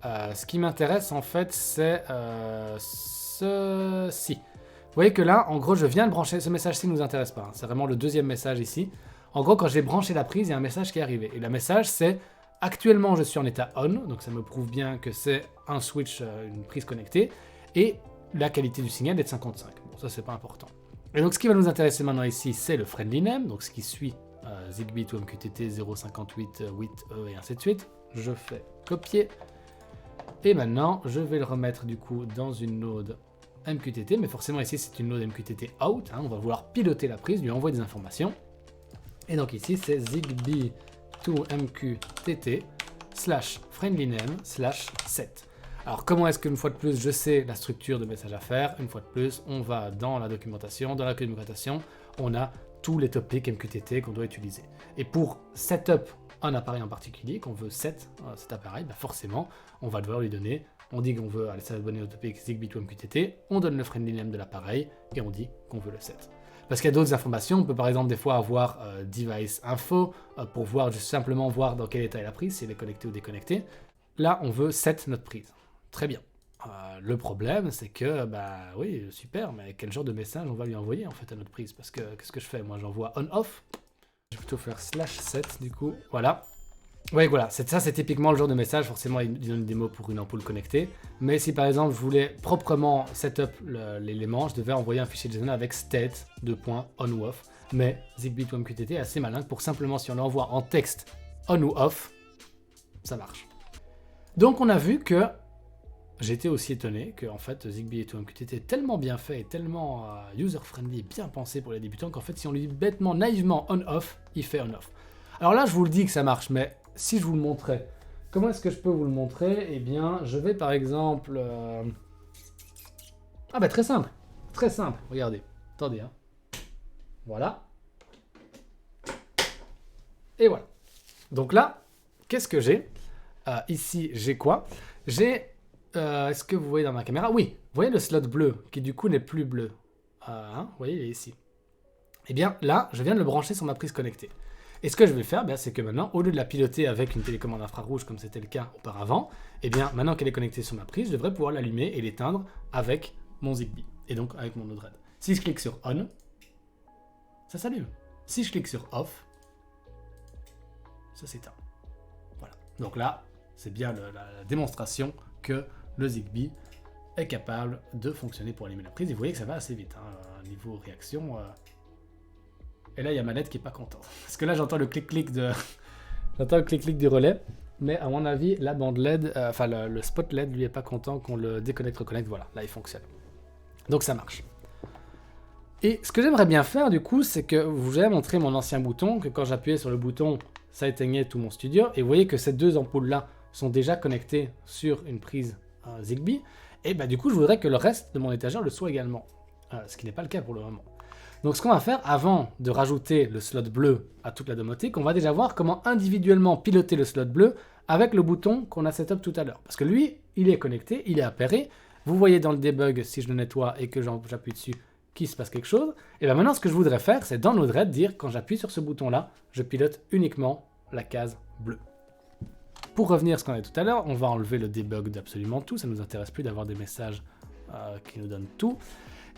Ce qui m'intéresse en fait, c'est ceci. Vous voyez que là, en gros, je viens de brancher. Ce message-ci ne nous intéresse pas. C'est vraiment le deuxième message ici. En gros, quand j'ai branché la prise, il y a un message qui est arrivé. Et le message, c'est actuellement, je suis en état on. Donc ça me prouve bien que c'est un switch, une prise connectée. Et la qualité du signal est de 55. Bon, ça, c'est pas important. Et donc, ce qui va nous intéresser maintenant ici, c'est le friendly name. Donc, ce qui suit Zigbee to MQTT 058 8E et ainsi de suite. Je fais copier. Et maintenant, je vais le remettre du coup dans une node MQTT, mais forcément ici c'est une node MQTT out, on va vouloir piloter la prise, lui envoyer des informations. Et donc ici c'est Zigbee to MQTT slash friendly name slash set. Alors comment est-ce qu'une fois de plus je sais la structure de message à faire? Une fois de plus, on va dans la documentation. Dans la documentation, on a tous les topics MQTT qu'on doit utiliser. Et pour setup un appareil en particulier, qu'on veut set cet appareil, forcément, on va devoir lui donner, on dit qu'on veut aller s'abonner au topic Zigbee to MQTT, on donne le friendly name de l'appareil et on dit qu'on veut le set. Parce qu'il y a d'autres informations, on peut par exemple des fois avoir device info pour voir juste simplement voir dans quel état est la prise, si elle est connectée ou déconnectée. Là, on veut set notre prise. Très bien. Le problème, c'est que, oui, super, mais quel genre de message on va lui envoyer en fait à notre prise? Parce que qu'est-ce que je fais? Moi, j'envoie on-off. Je vais plutôt faire /set du coup. Voilà. Oui, voilà, ça c'est typiquement le genre de message, forcément il donne des mots pour une ampoule connectée, mais si par exemple je voulais proprement setup l'élément, je devais envoyer un fichier JSON avec state, on ou off, mais Zigbee to MQTT est assez malin pour simplement si on l'envoie en texte on ou off, ça marche. Donc on a vu que j'étais aussi étonné que en fait Zigbee to MQTT est tellement bien fait et tellement user-friendly et bien pensé pour les débutants qu'en fait si on lui dit bêtement, naïvement on-off, il fait on-off. Alors là je vous le dis que ça marche, mais si je vous le montrais, comment est-ce que je peux vous le montrer? Eh bien, je vais par exemple... Ah bah très simple, regardez, attendez. Hein. Voilà. Et voilà. Donc là, qu'est-ce que j'ai? Ici, j'ai quoi? J'ai... est-ce que vous voyez dans ma caméra? Oui, vous voyez le slot bleu, qui du coup n'est plus bleu. Vous voyez, il est ici. Eh bien là, je viens de le brancher sur ma prise connectée. Et ce que je vais faire, c'est que maintenant, au lieu de la piloter avec une télécommande infrarouge comme c'était le cas auparavant, eh bien maintenant qu'elle est connectée sur ma prise, je devrais pouvoir l'allumer et l'éteindre avec mon Zigbee, et donc avec mon Node-RED. Si je clique sur On, ça s'allume. Si je clique sur Off, ça s'éteint. Voilà. Donc là, c'est bien la démonstration que le Zigbee est capable de fonctionner pour allumer la prise. Et vous voyez que ça va assez vite. Hein. Niveau réaction... Et là, il y a ma LED qui est pas contente. Parce que là, j'entends le clic-clic du relais. Mais à mon avis, la bande LED, le spot LED, lui, est pas content qu'on le déconnecte, reconnecte. Voilà, là, il fonctionne. Donc, ça marche. Et ce que j'aimerais bien faire, du coup, c'est que vous avez montré mon ancien bouton, que quand j'appuyais sur le bouton, ça éteignait tout mon studio. Et vous voyez que ces deux ampoules-là sont déjà connectées sur une prise Zigbee. Et du coup, je voudrais que le reste de mon étagère le soit également. Ce qui n'est pas le cas pour le moment. Donc ce qu'on va faire, avant de rajouter le slot bleu à toute la domotique, on va déjà voir comment individuellement piloter le slot bleu avec le bouton qu'on a setup tout à l'heure. Parce que lui, il est connecté, il est appairé. Vous voyez dans le debug, si je le nettoie et que j'appuie dessus, qu'il se passe quelque chose. Et bien maintenant, ce que je voudrais faire, c'est dans Node-RED dire, quand j'appuie sur ce bouton-là, je pilote uniquement la case bleue. Pour revenir à ce qu'on a tout à l'heure, on va enlever le debug d'absolument tout. Ça ne nous intéresse plus d'avoir des messages qui nous donnent tout.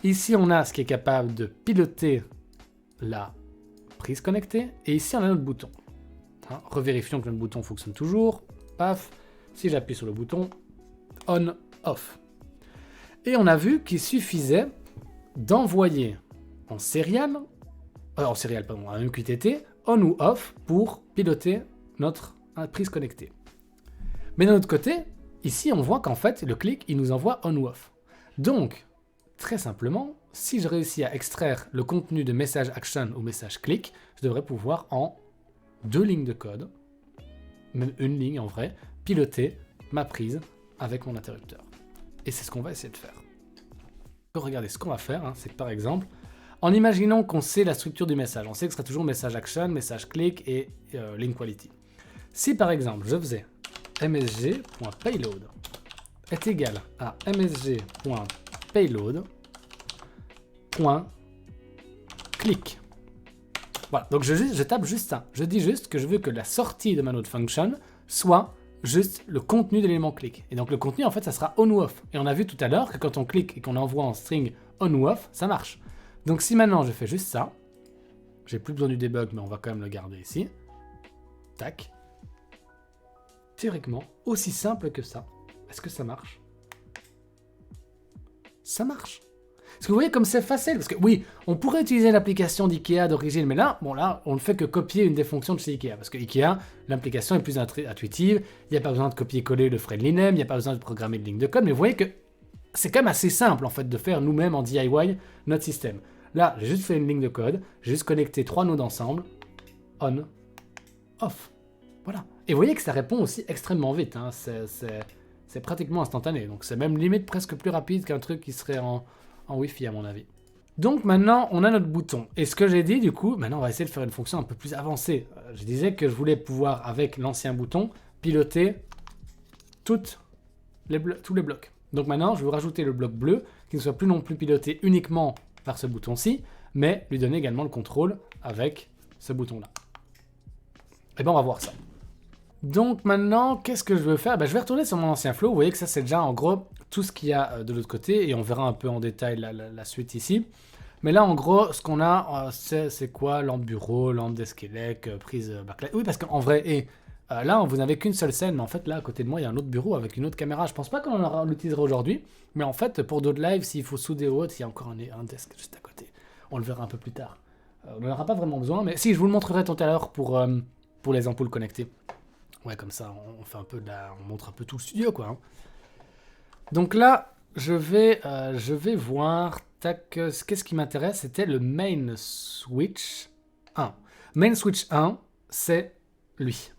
Ici, on a ce qui est capable de piloter la prise connectée. Et ici, on a notre bouton. Hein, revérifions que notre bouton fonctionne toujours. Paf. Si j'appuie sur le bouton, on, off. Et on a vu qu'il suffisait d'envoyer en MQTT, on ou off pour piloter notre prise connectée. Mais d'un autre côté, ici, on voit qu'en fait, le clic, il nous envoie on ou off. Donc, très simplement, si je réussis à extraire le contenu de message action ou message click, je devrais pouvoir en 2 lignes de code, même une ligne en vrai, piloter ma prise avec mon interrupteur. Et c'est ce qu'on va essayer de faire. Regardez, ce qu'on va faire, c'est que par exemple, en imaginant qu'on sait la structure du message, on sait que ce sera toujours message action, message click et link quality. Si par exemple, je faisais msg.payload est égal à msg.payload.click. Voilà, donc je tape juste ça. Je dis juste que je veux que la sortie de ma node function soit juste le contenu de l'élément click. Et donc le contenu, en fait, ça sera on ou off. Et on a vu tout à l'heure que quand on clique et qu'on envoie en string on ou off, ça marche. Donc si maintenant je fais juste ça, j'ai plus besoin du debug, mais on va quand même le garder ici. Tac. Théoriquement, aussi simple que ça. Est-ce que ça marche? Ça marche. Parce que vous voyez comme c'est facile. Parce que oui, on pourrait utiliser l'application d'IKEA d'origine, mais là, on ne fait que copier une des fonctions de chez IKEA. Parce que IKEA, l'application est plus intuitive. Il n'y a pas besoin de copier-coller le friendly name, il n'y a pas besoin de programmer de ligne de code. Mais vous voyez que c'est quand même assez simple en fait de faire nous-mêmes en DIY notre système. Là, j'ai juste fait une ligne de code, j'ai juste connecté 3 nodes ensemble. On, off. Voilà. Et vous voyez que ça répond aussi extrêmement vite. Hein. C'est pratiquement instantané. Donc c'est même limite presque plus rapide qu'un truc qui serait en Wi-Fi à mon avis. Donc maintenant, on a notre bouton. Et ce que j'ai dit du coup, maintenant on va essayer de faire une fonction un peu plus avancée. Je disais que je voulais pouvoir, avec l'ancien bouton, piloter tous les blocs. Donc maintenant, je vais rajouter le bloc bleu, qui ne soit plus non plus piloté uniquement par ce bouton-ci, mais lui donner également le contrôle avec ce bouton-là. Et bien on va voir ça. Donc maintenant, qu'est-ce que je veux faire? Je vais retourner sur mon ancien flow. Vous voyez que ça, c'est déjà en gros tout ce qu'il y a de l'autre côté. Et on verra un peu en détail la suite ici. Mais là, en gros, ce qu'on a, c'est quoi? Lampe bureau, lampe d'esquelette, prise backlight. Oui, parce qu'en vrai, Là, vous n'avez qu'une seule scène, mais en fait, là, à côté de moi, il y a un autre bureau avec une autre caméra. Je pense pas qu'on l'utilisera aujourd'hui, mais en fait, pour d'autres lives, s'il faut souder ou autre, il y a encore un desk juste à côté. On le verra un peu plus tard. On n'en aura pas vraiment besoin, mais si, je vous le montrerai tout à l'heure pour les ampoules connectées. Ouais, comme ça, on fait un peu on montre un peu tout le studio, quoi. Hein. Donc là, je vais voir, tac, qu'est-ce qui m'intéresse, c'était le main switch 1. Main switch 1, c'est lui.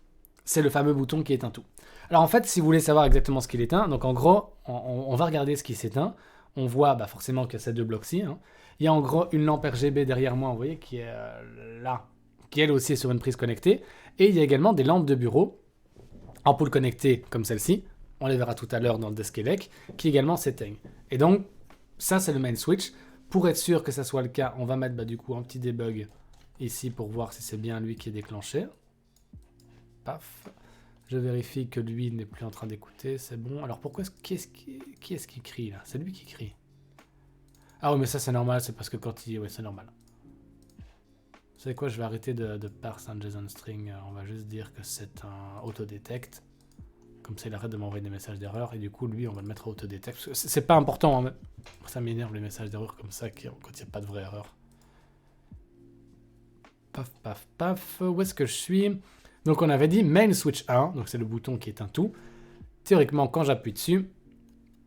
C'est le fameux bouton qui éteint tout. Alors en fait, si vous voulez savoir exactement ce qu'il éteint, donc en gros, on va regarder ce qui s'éteint. On voit forcément qu'il y a ces deux blocs-ci. Hein. Il y a en gros une lampe RGB derrière moi, vous voyez, qui est là, qui elle aussi est sur une prise connectée. Et il y a également des lampes de bureau, ampoules connectées comme celle-ci, on les verra tout à l'heure dans le desk elec, qui également s'éteignent. Et donc, ça c'est le main switch. Pour être sûr que ça soit le cas, on va mettre du coup un petit debug ici pour voir si c'est bien lui qui est déclenché. Paf. Je vérifie que lui n'est plus en train d'écouter, c'est bon. Alors pourquoi qui est-ce qui crie là? C'est lui qui crie. Ah oui, mais ça c'est normal, c'est parce que quand il... Oui, c'est normal. Vous savez quoi, je vais arrêter de parse un JSON string. On va juste dire que c'est un autodetect. Comme ça, il arrête de m'envoyer des messages d'erreur. Et du coup, lui, on va le mettre à autodetect. C'est pas important. Hein, mais ça m'énerve les messages d'erreur comme ça quand il n'y a pas de vraie erreur. Paf, paf, paf. Où est-ce que je suis? Donc, on avait dit main switch 1. Donc, c'est le bouton qui éteint tout. Théoriquement, quand j'appuie dessus,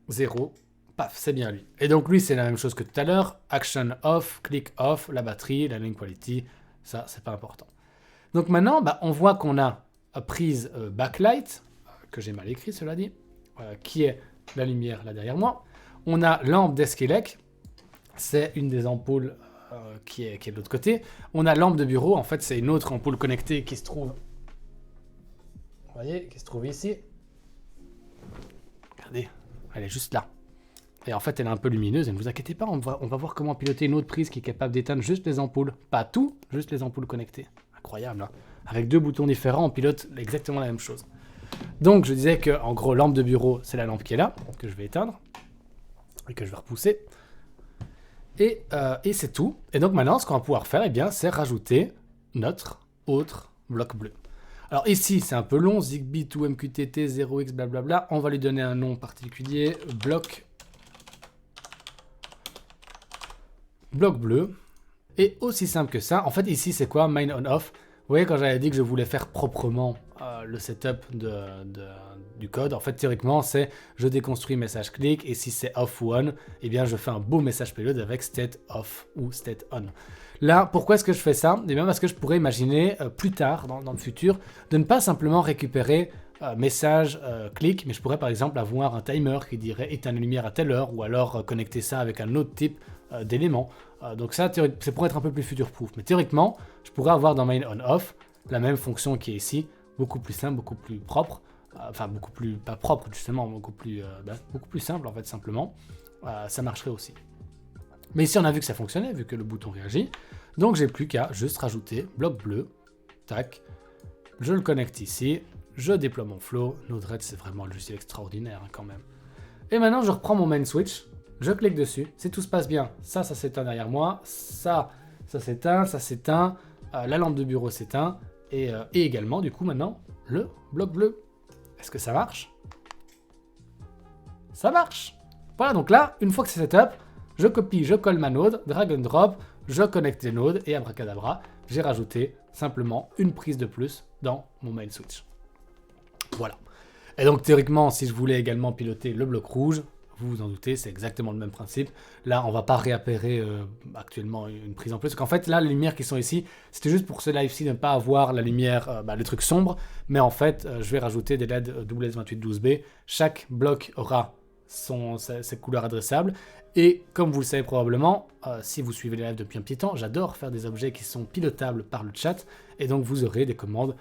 0. Paf, c'est bien lui. Et donc, lui, c'est la même chose que tout à l'heure. Action off, click off, la batterie, la link quality. Ça, c'est pas important. Donc maintenant, on voit qu'on a prise backlight, que j'ai mal écrit, cela dit, qui est la lumière là derrière moi. On a lampe desk elec, c'est une des ampoules qui est de l'autre côté. On a lampe de bureau, en fait, c'est une autre ampoule connectée qui se trouve... Vous voyez, qui se trouve ici. Regardez, elle est juste là. Et en fait, elle est un peu lumineuse, et ne vous inquiétez pas, on va voir comment piloter une autre prise qui est capable d'éteindre juste les ampoules. Pas tout, juste les ampoules connectées. Incroyable, hein. Avec deux boutons différents, on pilote exactement la même chose. Donc, je disais que, en gros, lampe de bureau, c'est la lampe qui est là, que je vais éteindre, et que je vais repousser. Et c'est tout. Et donc maintenant, ce qu'on va pouvoir faire, c'est rajouter notre autre bloc bleu. Alors ici, c'est un peu long, Zigbee to MQTT 0x, blablabla. On va lui donner un nom particulier, bloc bleu. Et aussi simple que ça, en fait ici c'est quoi? Main on off. Vous voyez quand j'avais dit que je voulais faire proprement le setup du code, en fait théoriquement c'est je déconstruis message click et si c'est off ou on, eh bien je fais un beau message payload avec state off ou state on. Là, pourquoi est-ce que je fais ça? Eh bien parce que je pourrais imaginer plus tard, dans le futur, de ne pas simplement récupérer message click, mais je pourrais par exemple avoir un timer qui dirait éteindre la lumière à telle heure, ou alors connecter ça avec un autre type d'éléments. Donc ça, c'est pour être un peu plus future-proof. Mais théoriquement, je pourrais avoir dans main on-off la même fonction qui est ici, beaucoup plus simple, beaucoup plus propre, enfin beaucoup plus, pas propre justement, beaucoup plus simple en fait simplement. Ça marcherait aussi. Mais ici on a vu que ça fonctionnait, vu que le bouton réagit. Donc j'ai plus qu'à juste rajouter bloc bleu, tac, je le connecte ici, je déploie mon flow. Node-RED c'est vraiment un logiciel extraordinaire hein, quand même. Et maintenant je reprends mon main switch, je clique dessus, si tout se passe bien, ça s'éteint derrière moi, ça s'éteint, la lampe de bureau s'éteint, et également du coup maintenant le bloc bleu. Est-ce que ça marche? Ça marche. Voilà, donc là, une fois que c'est setup, je copie, je colle ma node, drag and drop, je connecte les nodes et abracadabra, j'ai rajouté simplement une prise de plus dans mon main switch. Voilà. Et donc théoriquement, si je voulais également piloter le bloc rouge, vous vous en doutez, c'est exactement le même principe. Là, on va pas réappairer actuellement une prise en plus. Parce qu'en fait, là, les lumières qui sont ici, c'était juste pour ce live-ci de ne pas avoir la lumière, le truc sombre. Mais en fait, je vais rajouter des LED WS2812B. Chaque bloc aura ses couleurs adressables. Et comme vous le savez probablement, si vous suivez les lives depuis un petit temps, j'adore faire des objets qui sont pilotables par le chat. Et donc, vous aurez des commandes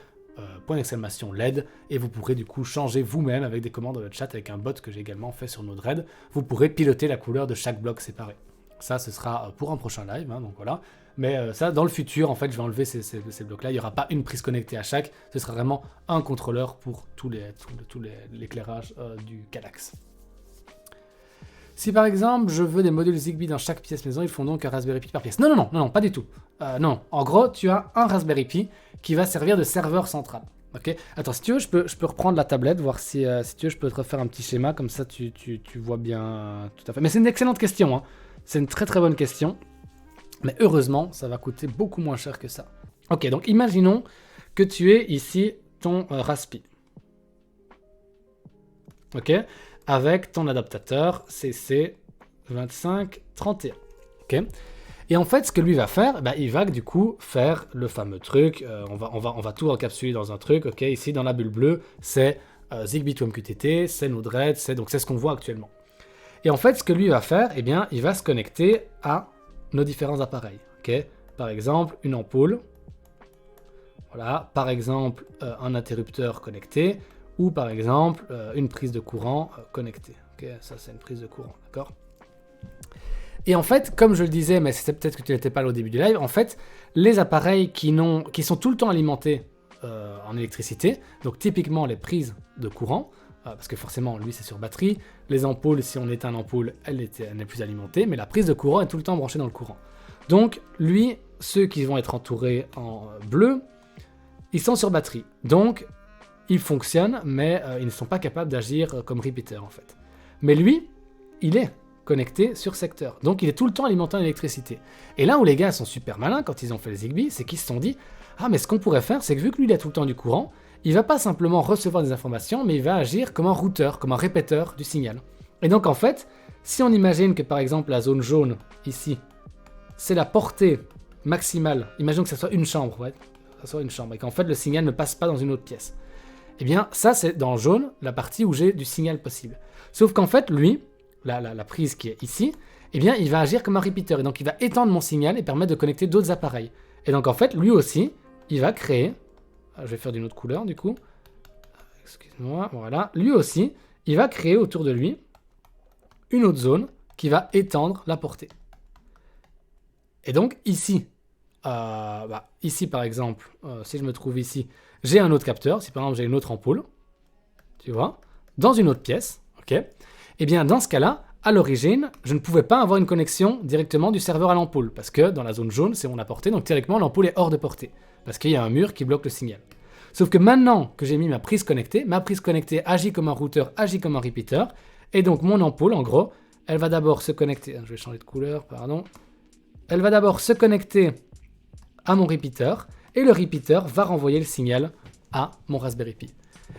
point d'exclamation LED, et vous pourrez du coup changer vous-même avec des commandes dans le chat avec un bot que j'ai également fait sur Node-RED. Vous pourrez piloter la couleur de chaque bloc séparé. Ça, ce sera pour un prochain live, hein, donc voilà. Mais ça, dans le futur, en fait, je vais enlever ces blocs-là. Il n'y aura pas une prise connectée à chaque. Ce sera vraiment un contrôleur pour tout l'éclairage du Kallax. Si par exemple, je veux des modules Zigbee dans chaque pièce maison, ils font donc un Raspberry Pi par pièce. Non, pas du tout. Non, en gros, tu as un Raspberry Pi qui va servir de serveur central. Ok. Attends, si tu veux, je peux reprendre la tablette, voir si tu veux, je peux te refaire un petit schéma, comme ça tu vois bien tout à fait. Mais c'est une excellente question, hein. C'est une très très bonne question. Mais heureusement, ça va coûter beaucoup moins cher que ça. Ok, donc imaginons que tu aies ici ton Raspi. Ok, avec ton adaptateur CC2531. Ok. Et en fait, ce que lui va faire, bah, il va du coup faire le fameux truc. On va tout encapsuler dans un truc. Ok, ici dans la bulle bleue, c'est Zigbee to MQTT, c'est Node-RED, c'est ce qu'on voit actuellement. Et en fait, ce que lui va faire, eh bien, il va se connecter à nos différents appareils. Ok, par exemple, une ampoule. Voilà, par exemple, un interrupteur connecté, ou par exemple, une prise de courant connectée. Ok, ça c'est une prise de courant, d'accord? Et en fait, comme je le disais, mais c'était peut-être que tu n'étais pas là au début du live, en fait, les appareils qui sont tout le temps alimentés en électricité, donc typiquement les prises de courant, parce que forcément, lui, c'est sur batterie. Les ampoules, si on éteint l'ampoule, elle n'est plus alimentée, mais la prise de courant est tout le temps branchée dans le courant. Donc, lui, ceux qui vont être entourés en bleu, ils sont sur batterie. Donc, ils fonctionnent, mais ils ne sont pas capables d'agir comme repeater, en fait. Mais lui, il est connecté sur secteur. Donc, il est tout le temps alimenté en électricité. Et là où les gars sont super malins quand ils ont fait le Zigbee, c'est qu'ils se sont dit « Ah, mais ce qu'on pourrait faire, c'est que vu que lui, il a tout le temps du courant, il va pas simplement recevoir des informations, mais il va agir comme un routeur, comme un répéteur du signal. » Et donc, en fait, si on imagine que, par exemple, la zone jaune, ici, c'est la portée maximale, imaginons que ça soit une chambre, ouais, ça soit une chambre, et qu'en fait, le signal ne passe pas dans une autre pièce. Eh bien, ça, c'est dans jaune, la partie où j'ai du signal possible. Sauf qu'en fait, lui, la prise qui est ici, eh bien, il va agir comme un repeater. Et donc, il va étendre mon signal et permettre de connecter d'autres appareils. Et donc, en fait, lui aussi, il va créer... Je vais faire d'une autre couleur, du coup. Excuse-moi, voilà. Lui aussi, il va créer autour de lui une autre zone qui va étendre la portée. Et donc, ici, ici, par exemple, si je me trouve ici, j'ai un autre capteur. Si, par exemple, j'ai une autre ampoule, tu vois, dans une autre pièce, ok. Eh bien, dans ce cas-là, à l'origine, je ne pouvais pas avoir une connexion directement du serveur à l'ampoule, parce que dans la zone jaune, c'est mon à portée, donc théoriquement, l'ampoule est hors de portée, parce qu'il y a un mur qui bloque le signal. Sauf que maintenant que j'ai mis ma prise connectée agit comme un routeur, agit comme un repeater, et donc mon ampoule, en gros, elle va d'abord se connecter, je vais changer de couleur, pardon, elle va d'abord se connecter à mon repeater, et le repeater va renvoyer le signal à mon Raspberry Pi.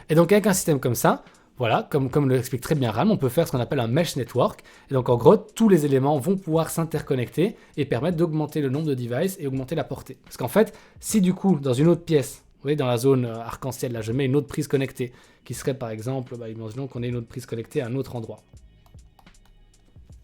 Et donc avec un système comme ça, voilà, comme le explique très bien Ram, on peut faire ce qu'on appelle un mesh network. Et donc en gros, tous les éléments vont pouvoir s'interconnecter et permettre d'augmenter le nombre de devices et augmenter la portée. Parce qu'en fait, si du coup, dans une autre pièce, vous voyez, dans la zone arc-en-ciel, là, je mets une autre prise connectée, qui serait par exemple, imaginons qu'on ait une autre prise connectée à un autre endroit.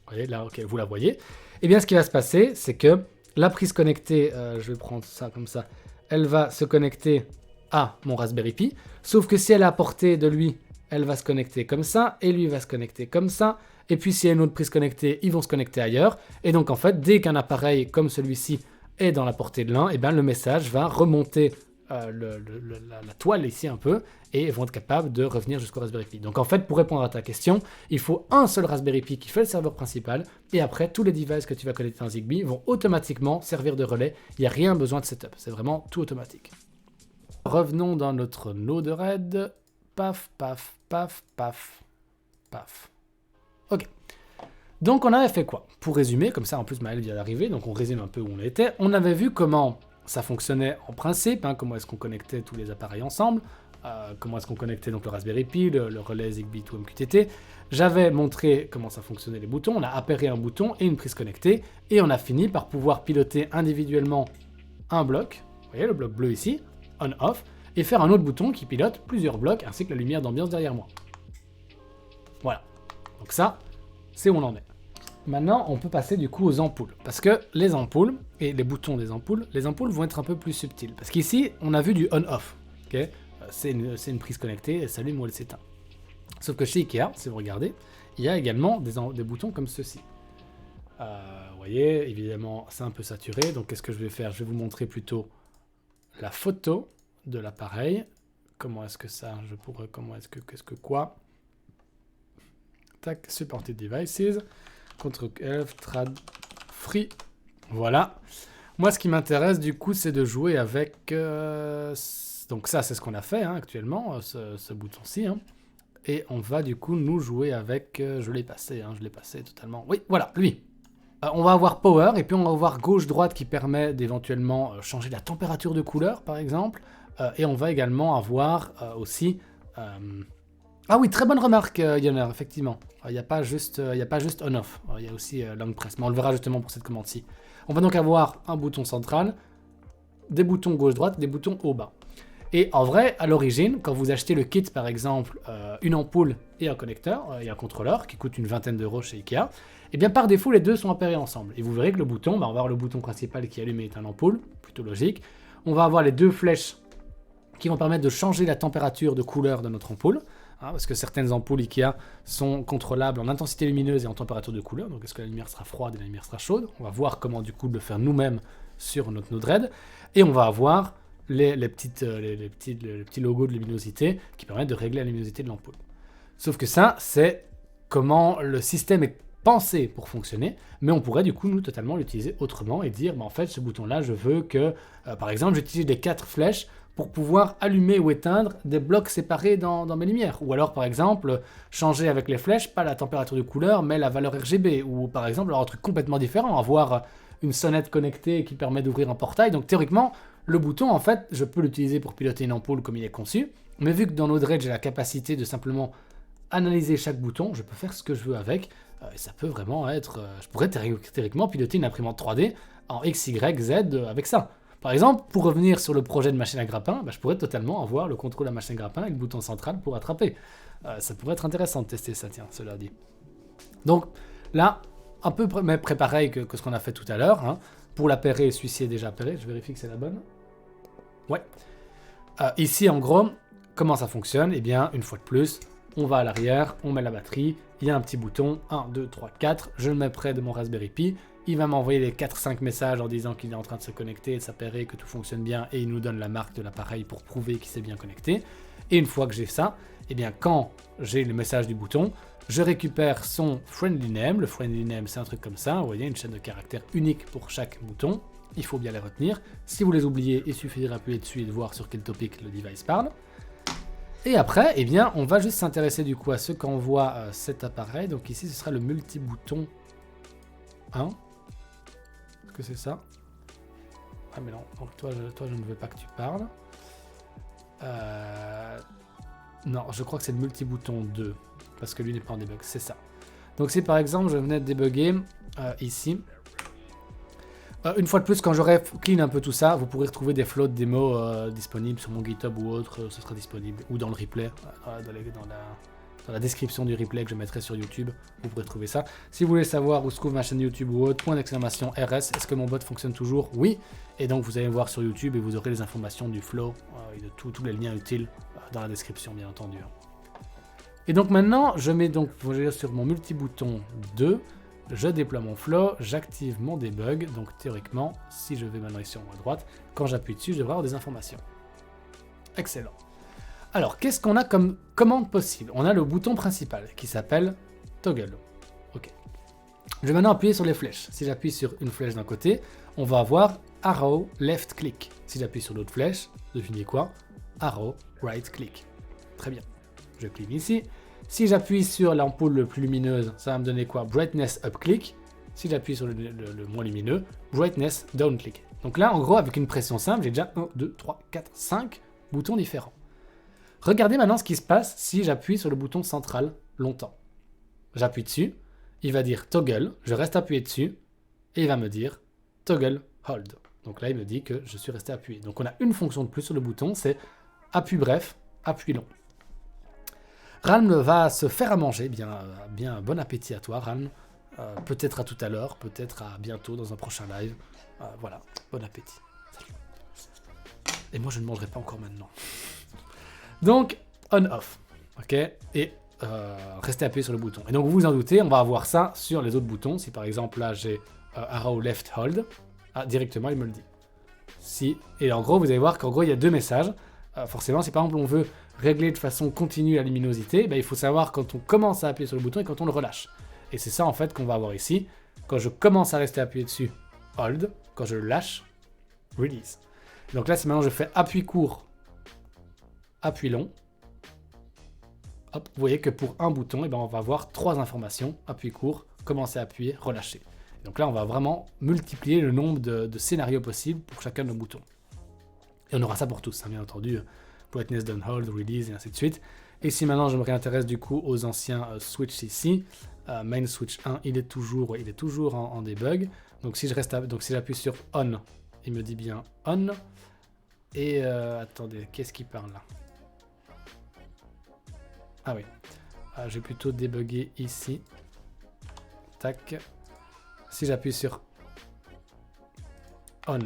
Vous voyez, là, ok, vous la voyez. Et bien, ce qui va se passer, c'est que la prise connectée, je vais prendre ça comme ça, elle va se connecter à mon Raspberry Pi, sauf que si elle est à portée de lui, elle va se connecter comme ça, et lui va se connecter comme ça, et puis s'il y a une autre prise connectée, ils vont se connecter ailleurs, et donc en fait, dès qu'un appareil comme celui-ci est dans la portée de l'un, et bien le message va remonter la toile ici un peu, et ils vont être capables de revenir jusqu'au Raspberry Pi. Donc en fait, pour répondre à ta question, il faut un seul Raspberry Pi qui fait le serveur principal, et après, tous les devices que tu vas connecter en Zigbee vont automatiquement servir de relais, il n'y a rien besoin de setup, c'est vraiment tout automatique. Revenons dans notre Node-RED. Paf, paf, paf, paf, paf. Ok. Donc on avait fait quoi? Pour résumer, comme ça en plus Maël vient d'arriver, donc on résume un peu où on était. On avait vu comment ça fonctionnait en principe, comment est-ce qu'on connectait tous les appareils ensemble, comment est-ce qu'on connectait donc le Raspberry Pi, le relais Zigbee to MQTT. J'avais montré comment ça fonctionnait les boutons, on a appairé un bouton et une prise connectée, et on a fini par pouvoir piloter individuellement un bloc, vous voyez le bloc bleu ici, on-off, et faire un autre bouton qui pilote plusieurs blocs ainsi que la lumière d'ambiance derrière moi. Voilà. Donc ça, c'est où on en est. Maintenant, on peut passer du coup aux ampoules. Parce que les ampoules, et les boutons des ampoules, les ampoules vont être un peu plus subtils. Parce qu'ici, on a vu du on-off. Okay, c'est une prise connectée, elle s'allume ou elle s'éteint. Sauf que chez Ikea, si vous regardez, il y a également des boutons comme ceci. Vous voyez, évidemment, c'est un peu saturé. Donc qu'est-ce que je vais faire? Je vais vous montrer plutôt la photo de l'appareil. Comment est-ce que ça, qu'est-ce que quoi? Tac, supported devices, Ctrl F, trad, free. Voilà. Moi, ce qui m'intéresse, du coup, c'est de jouer avec Donc ça, c'est ce qu'on a fait actuellement, ce bouton-ci. Et on va du coup nous jouer avec... je l'ai passé totalement. Oui, voilà, lui. On va avoir Power, et puis on va avoir gauche-droite qui permet d'éventuellement changer la température de couleur, par exemple. Et on va également avoir aussi... Ah oui, très bonne remarque, Yonner, effectivement. Il n'y a pas juste on-off, il y a aussi long press, mais on le verra justement pour cette commande-ci. On va donc avoir un bouton central, des boutons gauche-droite, des boutons haut-bas. Et en vrai, à l'origine, quand vous achetez le kit, par exemple, une ampoule et un connecteur, et un contrôleur, qui coûte une vingtaine d'euros chez Ikea, et bien par défaut, les deux sont appairés ensemble. Et vous verrez que le bouton, on va avoir le bouton principal qui allume et éteint l'ampoule, plutôt logique. On va avoir les deux flèches qui vont permettre de changer la température de couleur de notre ampoule, parce que certaines ampoules Ikea sont contrôlables en intensité lumineuse et en température de couleur, donc est-ce que la lumière sera froide et la lumière sera chaude. On va voir comment du coup le faire nous-mêmes sur notre Node-RED, et on va avoir les petits logos de luminosité qui permettent de régler la luminosité de l'ampoule. Sauf que ça, c'est comment le système est pensé pour fonctionner, mais on pourrait du coup nous totalement l'utiliser autrement et dire, en fait, ce bouton-là, je veux que, par exemple, j'utilise les 4 flèches pour pouvoir allumer ou éteindre des blocs séparés dans mes lumières. Ou alors, par exemple, changer avec les flèches, pas la température de couleur, mais la valeur RGB. Ou par exemple, avoir un truc complètement différent, avoir une sonnette connectée qui permet d'ouvrir un portail. Donc théoriquement, le bouton, en fait, je peux l'utiliser pour piloter une ampoule comme il est conçu, mais vu que dans Node-RED, j'ai la capacité de simplement analyser chaque bouton, je peux faire ce que je veux avec, et ça peut vraiment être... je pourrais théoriquement piloter une imprimante 3D en X, Y, Z avec ça. Par exemple, pour revenir sur le projet de machine à grappin, je pourrais totalement avoir le contrôle de la machine à grappin et le bouton central pour attraper. Ça pourrait être intéressant de tester ça, tiens, cela dit. Donc là, un peu préparé que ce qu'on a fait tout à l'heure. Pour l'appairer, celui-ci est déjà appairé, je vérifie que c'est la bonne. Ouais. Ici, en gros, comment ça fonctionne? Eh bien, une fois de plus, on va à l'arrière, on met la batterie, il y a un petit bouton, 1, 2, 3, 4, je le mets près de mon Raspberry Pi, il va m'envoyer les 4-5 messages en disant qu'il est en train de se connecter, de s'appairer, que tout fonctionne bien, et il nous donne la marque de l'appareil pour prouver qu'il s'est bien connecté. Et une fois que j'ai ça, eh bien, quand j'ai le message du bouton, je récupère son friendly name. Le friendly name, c'est un truc comme ça, vous voyez, une chaîne de caractères unique pour chaque bouton. Il faut bien les retenir. Si vous les oubliez, il suffit d'appuyer dessus et de voir sur quel topic le device parle. Et après, eh bien, on va juste s'intéresser du coup à ce qu'envoie cet appareil. Donc ici, ce sera le multi-bouton 1. Est-ce que c'est ça? Ah mais non, donc toi, je ne veux pas que tu parles. Non, je crois que c'est le multi-bouton 2, parce que lui n'est pas en debug, c'est ça. Donc si par exemple, je venais de débugger ici, une fois de plus, quand j'aurai clean un peu tout ça, vous pourrez retrouver des floats démos disponibles sur mon GitHub ou autre, ce sera disponible, ou dans le replay, dans la description du replay que je mettrai sur YouTube, vous pourrez trouver ça. Si vous voulez savoir où se trouve ma chaîne YouTube ou autre, !RS, est-ce que mon bot fonctionne toujours? Oui, et donc vous allez voir sur YouTube et vous aurez les informations du flow et de tous les liens utiles dans la description, bien entendu. Et donc maintenant, je mets donc sur mon multi-bouton 2, je déploie mon flow, j'active mon debug, donc théoriquement, si je vais maintenant ici en haut à droite, quand j'appuie dessus, je devrais avoir des informations. Excellent. Alors, qu'est-ce qu'on a comme commande possible? On a le bouton principal qui s'appelle Toggle. Ok. Je vais maintenant appuyer sur les flèches. Si j'appuie sur une flèche d'un côté, on va avoir Arrow Left Click. Si j'appuie sur l'autre flèche, devinez quoi? Arrow Right Click. Très bien. Je clique ici. Si j'appuie sur l'ampoule le plus lumineuse, ça va me donner quoi? Brightness Up Click. Si j'appuie sur le moins lumineux, Brightness Down Click. Donc là, en gros, avec une pression simple, j'ai déjà 1, 2, 3, 4, 5 boutons différents. Regardez maintenant ce qui se passe si j'appuie sur le bouton central longtemps. J'appuie dessus, il va dire Toggle, je reste appuyé dessus, et il va me dire Toggle Hold. Donc là, il me dit que je suis resté appuyé. Donc on a une fonction de plus sur le bouton, c'est appui bref, appui long. Ralm va se faire à manger, bien bon appétit à toi Ralm, peut-être à tout à l'heure, peut-être à bientôt dans un prochain live, voilà, bon appétit. Salut. Et moi je ne mangerai pas encore maintenant. Donc on-off, ok, et restez appuyé sur le bouton. Et donc vous vous en doutez, on va avoir ça sur les autres boutons, si par exemple là j'ai Arrow Left Hold, directement il me le dit. Et en gros vous allez voir qu'en gros il y a deux messages. Forcément, si par exemple on veut régler de façon continue la luminosité, il faut savoir quand on commence à appuyer sur le bouton et quand on le relâche. Et c'est ça en fait qu'on va avoir ici. Quand je commence à rester appuyé dessus, hold. Quand je le lâche, release. Donc là, si maintenant je fais appui court, appui long. Hop, vous voyez que pour un bouton, eh ben, on va avoir 3 informations, appui court, commencer à appuyer, relâcher. Donc là, on va vraiment multiplier le nombre de scénarios possibles pour chacun de nos boutons. Et on aura ça pour tous, hein, bien entendu, brightness done hold, release et ainsi de suite. Et si maintenant je me réintéresse du coup aux anciens switch ici, main switch 1, il est toujours en debug. Donc si j'appuie sur on, il me dit bien on. Et attendez, qu'est-ce qui parle là? Ah oui, je vais plutôt débugger ici. Tac. Si j'appuie sur on,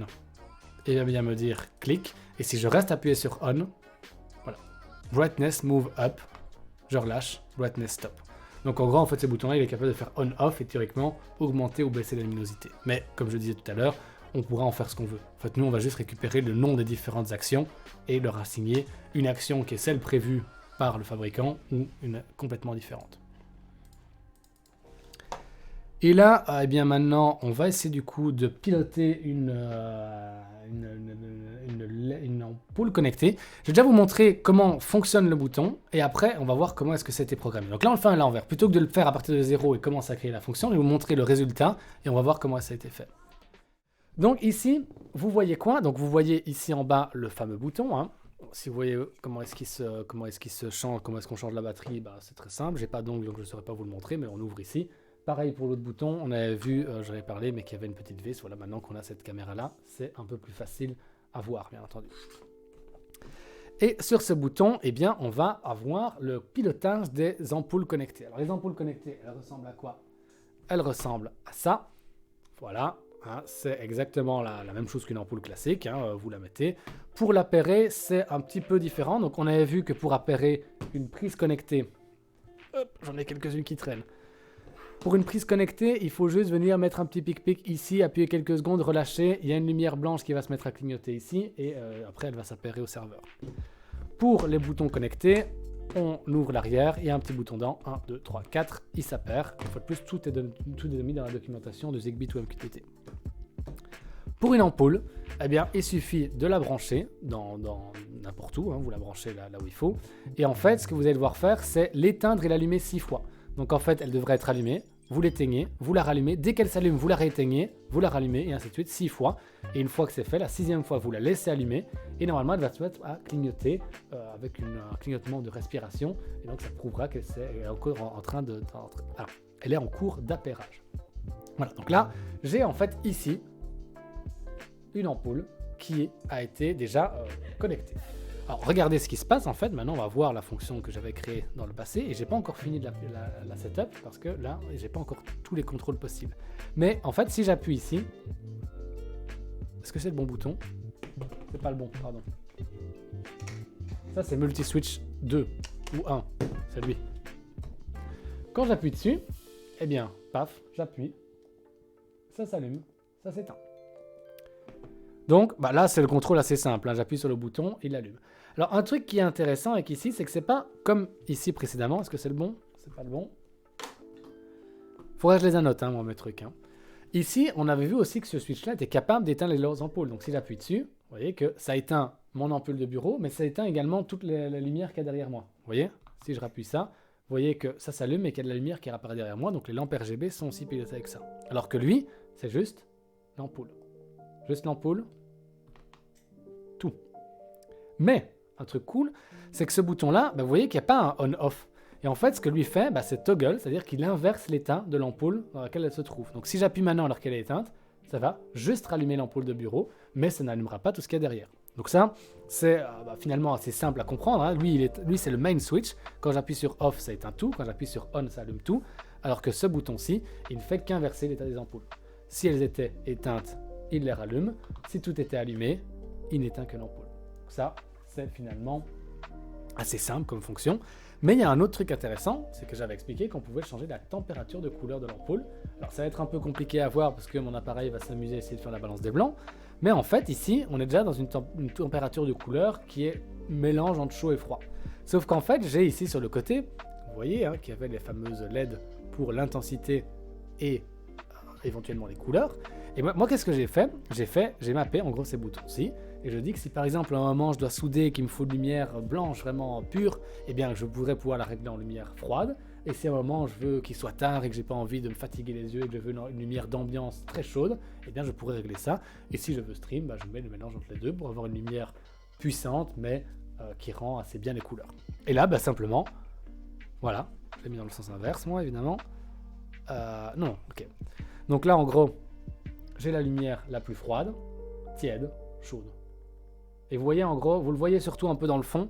il va bien me dire clic. Et si je reste appuyé sur on, voilà, brightness move up, je relâche, brightness stop. Donc en gros, en fait, ce bouton-là, il est capable de faire on-off et théoriquement augmenter ou baisser la luminosité. Mais comme je disais tout à l'heure, on pourra en faire ce qu'on veut. En fait, nous, on va juste récupérer le nom des différentes actions et leur assigner une action qui est celle prévue par le fabricant ou une complètement différente. Et là, eh bien maintenant, on va essayer du coup de piloter une ampoule connectée. Je vais déjà vous montrer comment fonctionne le bouton et après, on va voir comment est-ce que ça a été programmé. Donc là, on le fait à l'envers. Plutôt que de le faire à partir de 0 et commencer à créer la fonction, je vais vous montrer le résultat et on va voir comment ça a été fait. Donc ici, vous voyez quoi? Donc vous voyez ici en bas le fameux bouton. Hein. Si vous voyez comment est-ce qu'il se change, comment est-ce qu'on change la batterie, bah, c'est très simple. J'ai pas d'ongle donc je ne saurais pas vous le montrer, mais on ouvre ici. Pareil pour l'autre bouton, on avait vu, j'en ai parlé, mais qu'il y avait une petite vis. Voilà, maintenant qu'on a cette caméra-là, c'est un peu plus facile à voir, bien entendu. Et sur ce bouton, eh bien, on va avoir le pilotage des ampoules connectées. Alors, les ampoules connectées, elles ressemblent à quoi? Elles ressemblent à ça. Voilà, hein, c'est exactement la même chose qu'une ampoule classique, hein, vous la mettez. Pour l'appairer, c'est un petit peu différent. Donc, on avait vu que pour appairer une prise connectée, j'en ai quelques-unes qui traînent. Pour une prise connectée, il faut juste venir mettre un petit pic-pic ici, appuyer quelques secondes, relâcher. Il y a une lumière blanche qui va se mettre à clignoter ici et après elle va s'appairer au serveur. Pour les boutons connectés, on ouvre l'arrière, il y a un petit bouton dans 1, 2, 3, 4, il s'appaire. Une fois de plus, tout est mis dans la documentation de Zigbee to MQTT. Pour une ampoule, eh bien, il suffit de la brancher dans n'importe où, hein, vous la branchez là où il faut. Et en fait, ce que vous allez devoir faire, c'est l'éteindre et l'allumer 6 fois. Donc en fait, elle devrait être allumée, vous l'éteignez, vous la rallumez, dès qu'elle s'allume, vous la rééteignez, vous la rallumez, et ainsi de suite, 6 fois. Et une fois que c'est fait, la 6e fois, vous la laissez allumer, et normalement, elle va se mettre à clignoter avec un clignotement de respiration, et donc ça prouvera qu'elle est encore en train de... Alors, elle est en cours d'appairage. Voilà, donc là, j'ai en fait ici une ampoule qui a été déjà connectée. Alors regardez ce qui se passe en fait, maintenant on va voir la fonction que j'avais créée dans le passé et j'ai pas encore fini de la setup parce que là j'ai pas encore tous les contrôles possibles. Mais en fait si j'appuie ici, est-ce que c'est le bon bouton? C'est pas le bon, pardon. Ça c'est multi-switch 2 ou 1, c'est lui. Quand j'appuie dessus, eh bien paf, j'appuie, ça s'allume, ça s'éteint. Donc bah là c'est le contrôle assez simple, hein. J'appuie sur le bouton, il allume. Alors un truc qui est intéressant avec ici, c'est que c'est pas comme ici précédemment. Est-ce que c'est le bon? C'est pas le bon. Faudrait que je les annote, hein, moi mes trucs. Hein. Ici, on avait vu aussi que ce switch-là était capable d'éteindre les ampoules. Donc si j'appuie dessus, vous voyez que ça éteint mon ampoule de bureau, mais ça éteint également toute la lumière qu'il y a derrière moi. Vous voyez? Si je rappuie ça, vous voyez que ça s'allume et qu'il y a de la lumière qui apparaît derrière moi. Donc les lampes RGB sont aussi pilotées avec ça. Alors que lui, c'est juste l'ampoule. Juste l'ampoule. Tout. Mais un truc cool, c'est que ce bouton-là, bah, vous voyez qu'il n'y a pas un on-off. Et en fait, ce que lui fait, bah, c'est toggle, c'est-à-dire qu'il inverse l'état de l'ampoule dans laquelle elle se trouve. Donc si j'appuie maintenant alors qu'elle est éteinte, ça va juste rallumer l'ampoule de bureau, mais ça n'allumera pas tout ce qu'il y a derrière. Donc ça, c'est finalement assez simple à comprendre. Hein. Lui, c'est le main switch. Quand j'appuie sur off, ça éteint tout. Quand j'appuie sur on, ça allume tout. Alors que ce bouton-ci, il ne fait qu'inverser l'état des ampoules. Si elles étaient éteintes, il les rallume. Si tout était allumé, il n'éteint que l'ampoule. Donc ça, c'est finalement assez simple comme fonction. Mais il y a un autre truc intéressant, c'est que j'avais expliqué qu'on pouvait changer la température de couleur de l'ampoule. Alors ça va être un peu compliqué à voir parce que mon appareil va s'amuser à essayer de faire la balance des blancs. Mais en fait, ici, on est déjà dans une température de couleur qui est mélange entre chaud et froid. Sauf qu'en fait, j'ai ici sur le côté, vous voyez, hein, qu'il y avait les fameuses LED pour l'intensité et éventuellement les couleurs. Et moi qu'est-ce que j'ai fait? J'ai mappé en gros ces boutons-ci. Et je dis que si par exemple à un moment je dois souder et qu'il me faut de lumière blanche vraiment pure, eh bien je pourrais pouvoir la régler en lumière froide. Et si à un moment je veux qu'il soit tard et que j'ai pas envie de me fatiguer les yeux et que je veux une lumière d'ambiance très chaude, eh bien je pourrais régler ça. Et si je veux stream, je mets le mélange entre les deux pour avoir une lumière puissante mais qui rend assez bien les couleurs. Et là simplement, voilà, je l'ai mis dans le sens inverse moi évidemment. Non, ok. Donc là en gros, j'ai la lumière la plus froide, tiède, chaude. Et vous voyez en gros, vous le voyez surtout un peu dans le fond.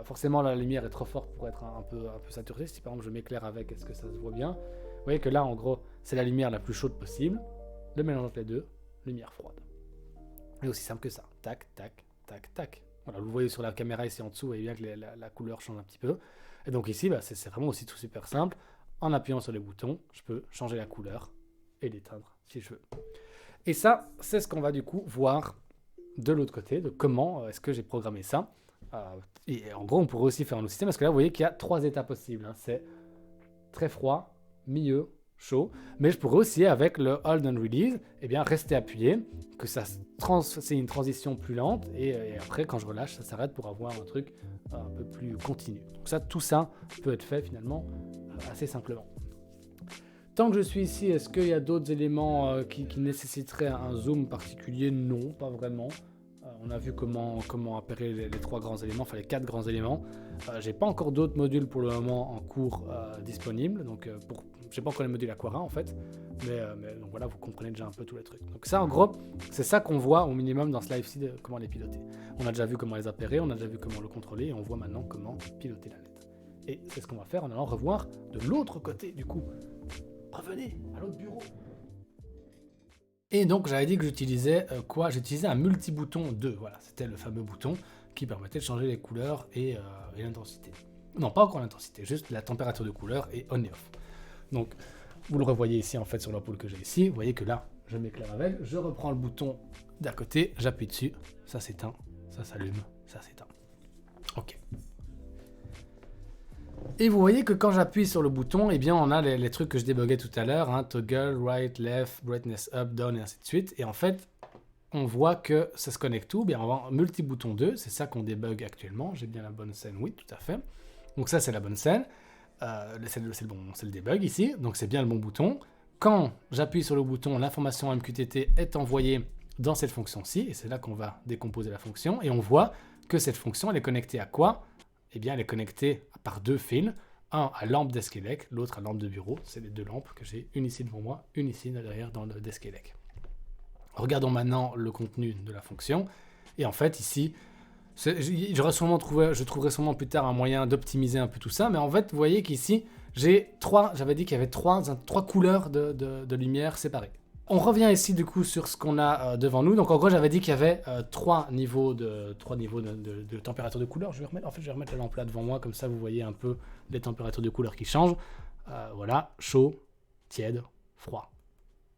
Forcément la lumière est trop forte pour être un peu saturée. Si par exemple je m'éclaire avec, est-ce que ça se voit bien? Vous voyez que là en gros c'est la lumière la plus chaude possible. Le mélange entre les deux, lumière froide. Et aussi simple que ça. Tac, tac, tac, tac. Voilà, vous le voyez sur la caméra ici en dessous, vous voyez bien que la couleur change un petit peu. Et donc ici c'est vraiment aussi tout super simple. En appuyant sur les boutons, je peux changer la couleur et l'éteindre si je veux. Et ça, c'est ce qu'on va du coup voir de l'autre côté, de comment est-ce que j'ai programmé ça. Et en gros, on pourrait aussi faire un autre système, parce que là, vous voyez qu'il y a 3 états possibles. C'est très froid, milieu, chaud. Mais je pourrais aussi, avec le Hold and Release, rester appuyé, que c'est une transition plus lente, et après, quand je relâche, ça s'arrête pour avoir un truc un peu plus continu. Donc ça, tout ça peut être fait finalement assez simplement. Tant que je suis ici, est-ce qu'il y a d'autres éléments qui nécessiteraient un zoom particulier? Non, pas vraiment. On a vu comment appairer les 3 grands éléments, enfin les 4 grands éléments. J'ai pas encore d'autres modules pour le moment en cours disponibles, donc j'ai pas encore les modules Aquara en fait, mais donc voilà, vous comprenez déjà un peu tous les trucs. Donc ça en gros, c'est ça qu'on voit au minimum dans ce live-ci, comment les piloter. On a déjà vu comment les appairer, on a déjà vu comment le contrôler, et on voit maintenant comment piloter la LED. Et c'est ce qu'on va faire en allant revoir de l'autre côté du coup. Revenez à l'autre bureau. Et donc j'avais dit que j'utilisais quoi? J'utilisais un multi-bouton 2, voilà, c'était le fameux bouton qui permettait de changer les couleurs et l'intensité. Non, pas encore l'intensité, juste la température de couleur et on et off. Donc vous le revoyez ici en fait sur l'ampoule que j'ai ici, vous voyez que là je m'éclaire avec, je reprends le bouton d'à côté, j'appuie dessus, ça s'éteint, ça s'allume, ça s'éteint. Ok. Et vous voyez que quand j'appuie sur le bouton, on a les trucs que je débuguais tout à l'heure, toggle, right, left, brightness up, down et ainsi de suite. Et en fait, on voit que ça se connecte tout. On va en multi-bouton 2, c'est ça qu'on débug actuellement. J'ai bien la bonne scène, oui, tout à fait. Donc ça, c'est la bonne scène. C'est le debug ici, donc c'est bien le bon bouton. Quand j'appuie sur le bouton, l'information MQTT est envoyée dans cette fonction-ci, et c'est là qu'on va décomposer la fonction. Et on voit que cette fonction, elle est connectée à quoi? Elle est connectée par 2 fils, un à lampe d'Esquelec, l'autre à lampe de bureau. C'est les 2 lampes que j'ai, une ici devant moi, une ici derrière dans le d'Esquelec. Regardons maintenant le contenu de la fonction. Et en fait, ici, je trouverai sûrement plus tard un moyen d'optimiser un peu tout ça. Mais en fait, vous voyez qu'ici, j'avais dit qu'il y avait 3 couleurs de lumière séparées. On revient ici du coup sur ce qu'on a devant nous. Donc en gros, j'avais dit qu'il y avait 3 niveaux de température de couleur. Je vais remettre la lampe là devant moi, comme ça vous voyez un peu les températures de couleur qui changent. Voilà, chaud, tiède, froid.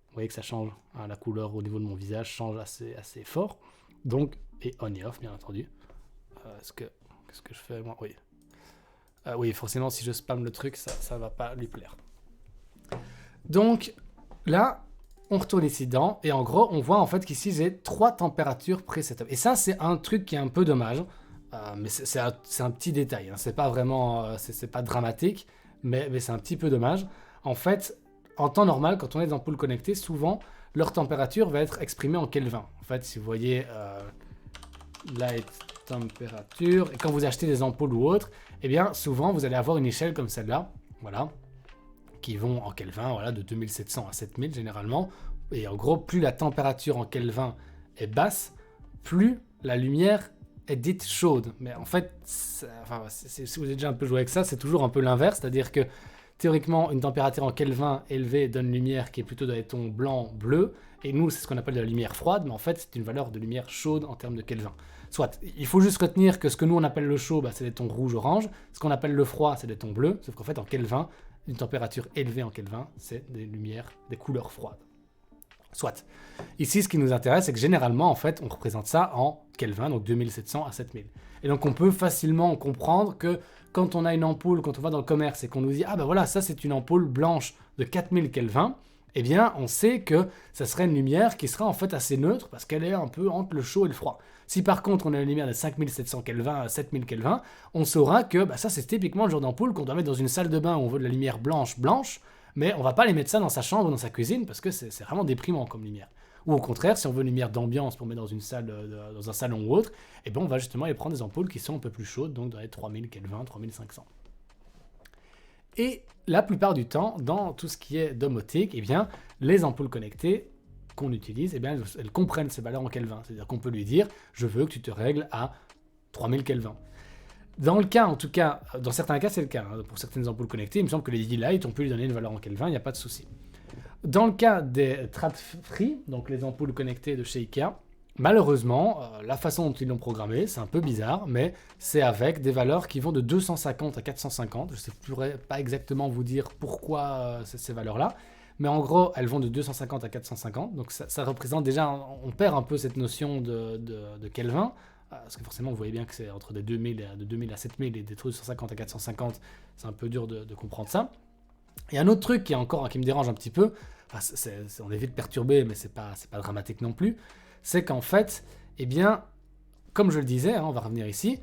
Vous voyez que ça change, la couleur au niveau de mon visage change assez fort. Donc, et on et off bien entendu. Qu'est-ce que je fais moi? Oui. Oui, forcément si je spam le truc, ça va pas lui plaire. Donc là, on retourne ici dedans, et en gros, on voit en fait qu'ici, j'ai 3 températures pré-setup. Et ça, c'est un truc qui est un peu dommage, mais c'est un petit détail. C'est pas vraiment, c'est pas dramatique, mais c'est un petit peu dommage. En fait, en temps normal, quand on a des ampoules connectées, souvent, leur température va être exprimée en Kelvin. En fait, si vous voyez light temperature, et quand vous achetez des ampoules ou autres, souvent, vous allez avoir une échelle comme celle-là, voilà, qui vont en Kelvin, voilà, de 2700 à 7000 généralement. Et en gros, plus la température en Kelvin est basse, plus la lumière est dite chaude. Mais en fait, si vous avez déjà un peu joué avec ça, c'est toujours un peu l'inverse. C'est-à-dire que théoriquement, une température en Kelvin élevée donne une lumière qui est plutôt dans les tons blanc-bleu. Et nous, c'est ce qu'on appelle de la lumière froide. Mais en fait, c'est une valeur de lumière chaude en termes de Kelvin. Soit, il faut juste retenir que ce que nous, on appelle le chaud, c'est des tons rouge-orange. Ce qu'on appelle le froid, c'est des tons bleus. Sauf qu'en fait, en Kelvin, une température élevée en Kelvin, c'est des lumières, des couleurs froides. Soit. Ici, ce qui nous intéresse, c'est que généralement, en fait, on représente ça en Kelvin, donc 2700 à 7000. Et donc, on peut facilement comprendre que quand on a une ampoule, quand on va dans le commerce et qu'on nous dit « Ah ben voilà, ça c'est une ampoule blanche de 4000 Kelvin », eh bien, on sait que ça serait une lumière qui sera en fait assez neutre parce qu'elle est un peu entre le chaud et le froid. Si par contre on a une lumière de 5700 Kelvin à 7000 Kelvin, on saura que ça c'est typiquement le genre d'ampoule qu'on doit mettre dans une salle de bain où on veut de la lumière blanche, mais on va pas les mettre ça dans sa chambre ou dans sa cuisine parce que c'est vraiment déprimant comme lumière. Ou au contraire, si on veut une lumière d'ambiance pour mettre dans une salle, dans un salon ou autre, eh ben on va justement aller prendre des ampoules qui sont un peu plus chaudes, donc dans les 3000 Kelvin, 3500. Et la plupart du temps, dans tout ce qui est domotique, eh bien, les ampoules connectées qu'on utilise, eh bien, elles comprennent ces valeurs en Kelvin. C'est-à-dire qu'on peut lui dire, je veux que tu te règles à 3000 Kelvin. Dans le cas, en tout cas, dans certains cas, c'est le cas. Pour certaines ampoules connectées, il me semble que les D-Light, on peut lui donner une valeur en Kelvin, il n'y a pas de souci. Dans le cas des Trad-Free, donc les ampoules connectées de chez Ikea, malheureusement, la façon dont ils l'ont programmé, c'est un peu bizarre, mais c'est avec des valeurs qui vont de 250 à 450. Je ne pourrais pas exactement vous dire pourquoi ces valeurs-là, mais en gros, elles vont de 250 à 450. Donc ça représente déjà, on perd un peu cette notion de Kelvin, parce que forcément, vous voyez bien que c'est entre des 2000 à 7000 et des 250 à 450, c'est un peu dur de comprendre ça. Et un autre truc qui me dérange un petit peu, on est vite perturbé, mais c'est pas dramatique non plus, c'est qu'en fait, eh bien, comme je le disais, on va revenir ici,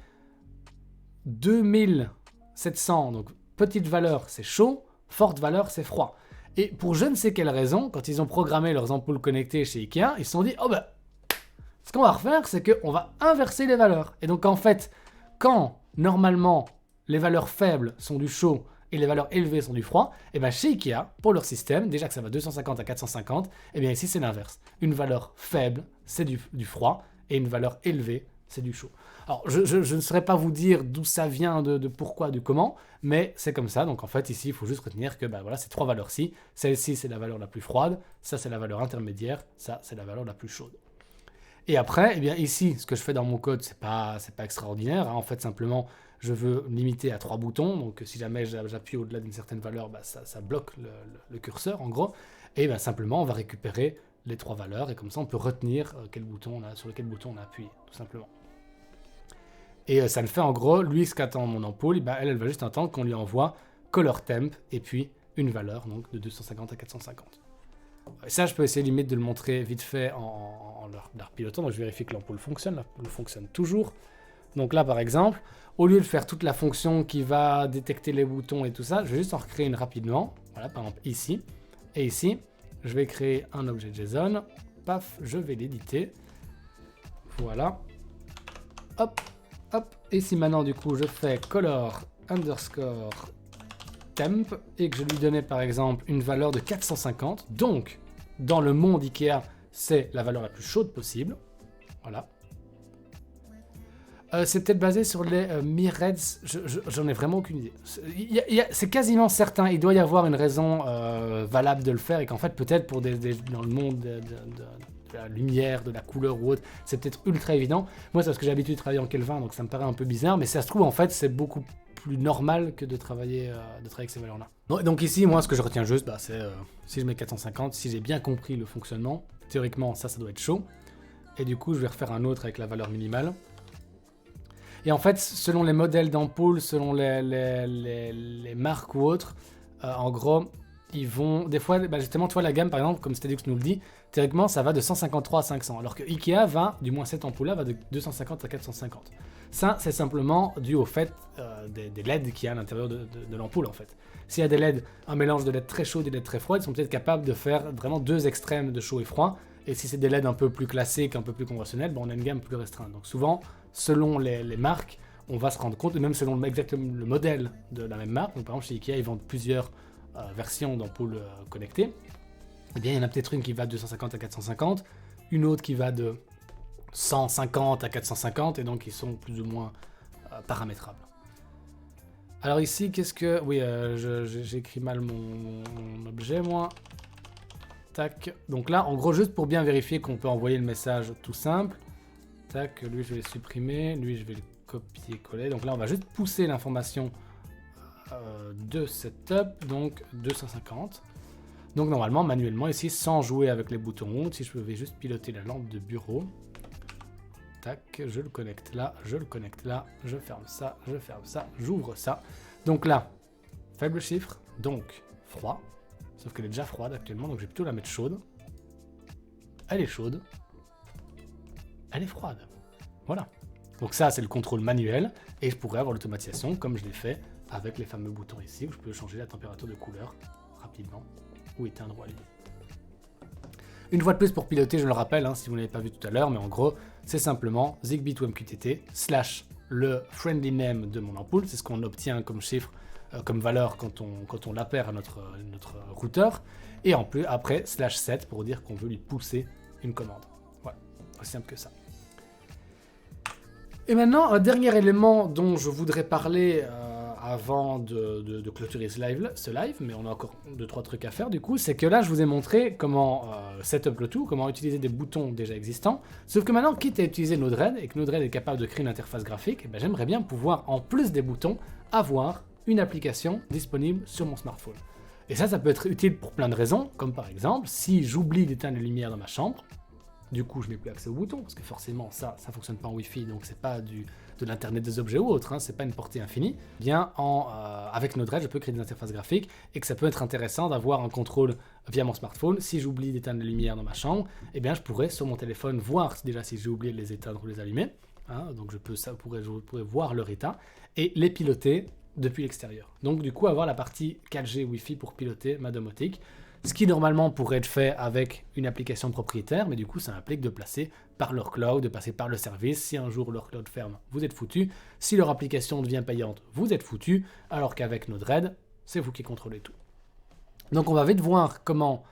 2700, donc petite valeur c'est chaud, forte valeur c'est froid. Et pour je ne sais quelle raison, quand ils ont programmé leurs ampoules connectées chez Ikea, ils se sont dit, ce qu'on va refaire, c'est qu'on va inverser les valeurs. Et donc en fait, quand normalement les valeurs faibles sont du chaud et les valeurs élevées sont du froid, et bien chez Ikea, pour leur système, déjà que ça va 250 à 450, et bien ici c'est l'inverse. Une valeur faible, c'est du froid, et une valeur élevée, c'est du chaud. Alors je ne saurais pas vous dire d'où ça vient, de pourquoi, du comment, mais c'est comme ça. Donc en fait ici, il faut juste retenir que voilà, ces trois valeurs-ci, celle-ci c'est la valeur la plus froide, ça c'est la valeur intermédiaire, ça c'est la valeur la plus chaude. Et après, eh bien ici, ce que je fais dans mon code, c'est pas extraordinaire. En fait, simplement, je veux limiter à 3 boutons. Donc, si jamais j'appuie au-delà d'une certaine valeur, ça bloque le curseur, en gros. Et simplement, on va récupérer les 3 valeurs. Et comme ça, on peut retenir sur lequel bouton on a appuyé, tout simplement. Et ça le fait, en gros, lui, ce qu'attend mon ampoule, elle va juste attendre qu'on lui envoie color temp et puis une valeur donc, de 250 à 450. Et ça, je peux essayer limite de le montrer vite fait en la repilotant. Donc je vérifie que l'ampoule fonctionne. L'ampoule fonctionne toujours. Donc là, par exemple, au lieu de faire toute la fonction qui va détecter les boutons et tout ça, je vais juste en recréer une rapidement. Voilà, par exemple ici. Et ici, je vais créer un objet JSON. Paf, je vais l'éditer. Voilà. Hop, hop. Et si maintenant, du coup, je fais color underscore temp et que je lui donnais par exemple une valeur de 450, donc dans le monde Ikea c'est la valeur la plus chaude possible, voilà. C'est peut-être basé sur les Mireds, j'en ai vraiment aucune idée. C'est quasiment certain, il doit y avoir une raison valable de le faire et qu'en fait peut-être pour dans le monde de la lumière, de la couleur ou autre, c'est peut-être ultra évident. Moi c'est parce que j'ai l'habitude de travailler en Kelvin donc ça me paraît un peu bizarre, mais ça se trouve en fait c'est beaucoup plus normal que de travailler avec ces valeurs-là. Donc ici, moi, ce que je retiens juste, c'est si je mets 450, si j'ai bien compris le fonctionnement, théoriquement, ça doit être chaud. Et du coup, je vais refaire un autre avec la valeur minimale. Et en fait, selon les modèles d'ampoules, selon les marques ou autres, en gros, ils vont... Des fois, justement, tu vois, la gamme, par exemple, comme Stedux nous le dit, théoriquement, ça va de 153 à 500. Alors que Ikea va, du moins cette ampoule-là, va de 250 à 450. Ça, c'est simplement dû au fait des LED qu'il y a à l'intérieur de l'ampoule, en fait. S'il y a des LED, un mélange de LED très chaud et de LED très froid, ils sont peut-être capables de faire vraiment deux extrêmes de chaud et froid. Et si c'est des LED un peu plus classiques, un peu plus conventionnels, on a une gamme plus restreinte. Donc souvent, selon les marques, on va se rendre compte, et même selon exactement le modèle de la même marque, donc par exemple chez Ikea, ils vendent plusieurs versions d'ampoules connectées. Eh bien, il y en a peut-être une qui va de 250 à 450, une autre qui va de 150 à 450, et donc ils sont plus ou moins paramétrables. Alors ici, qu'est-ce que... Oui, j'ai écrit mal mon objet, moi. Tac. Donc là, en gros, juste pour bien vérifier qu'on peut envoyer le message tout simple. Tac, lui, je vais le supprimer. Lui, je vais le copier-coller. Donc là, on va juste pousser l'information de setup, donc 250. Donc normalement, manuellement, ici, sans jouer avec les boutons, si je vais juste piloter la lampe de bureau. Tac, je le connecte là, je le connecte là, je ferme ça, j'ouvre ça. Donc là, faible chiffre, donc froid. Sauf qu'elle est déjà froide actuellement, donc je vais plutôt la mettre chaude. Elle est chaude. Elle est froide. Voilà. Donc ça, c'est le contrôle manuel, et je pourrais avoir l'automatisation, comme je l'ai fait avec les fameux boutons ici, où je peux changer la température de couleur rapidement, ou éteindre ou allumer. Une fois de plus pour piloter, je le rappelle, si vous ne l'avez pas vu tout à l'heure, mais en gros, c'est simplement Zigbee to MQTT / le friendly name de mon ampoule, c'est ce qu'on obtient comme chiffre, comme valeur quand on l'appelle à notre routeur, et en plus après /set pour dire qu'on veut lui pousser une commande. Voilà, aussi simple que ça. Et maintenant, un dernier élément dont je voudrais parler avant de clôturer ce live, mais on a encore 2-3 trucs à faire du coup, c'est que là je vous ai montré comment setup le tout, comment utiliser des boutons déjà existants, sauf que maintenant, quitte à utiliser Node-RED, et que Node-RED est capable de créer une interface graphique, ben, j'aimerais bien pouvoir, en plus des boutons, avoir une application disponible sur mon smartphone. Et ça peut être utile pour plein de raisons, comme par exemple, si j'oublie d'éteindre les lumières dans ma chambre, du coup, je n'ai plus accès au bouton, parce que forcément, ça ne fonctionne pas en Wi-Fi, donc c'est pas de l'internet des objets ou autre, c'est pas une portée infinie. Bien, avec Node-RED, je peux créer des interfaces graphiques, et que ça peut être intéressant d'avoir un contrôle via mon smartphone. Si j'oublie d'éteindre les lumières dans ma chambre, eh bien, je pourrais, sur mon téléphone, voir déjà si j'ai oublié de les éteindre ou les allumer. Donc je pourrais voir leur état, et les piloter depuis l'extérieur. Donc du coup, avoir la partie 4G Wi-Fi pour piloter ma domotique. Ce qui normalement pourrait être fait avec une application propriétaire, mais du coup ça implique de passer par leur cloud, de passer par le service. Si un jour leur cloud ferme, vous êtes foutu. Si leur application devient payante, vous êtes foutu. Alors qu'avec Node-RED, c'est vous qui contrôlez tout. Donc on va vite voir comment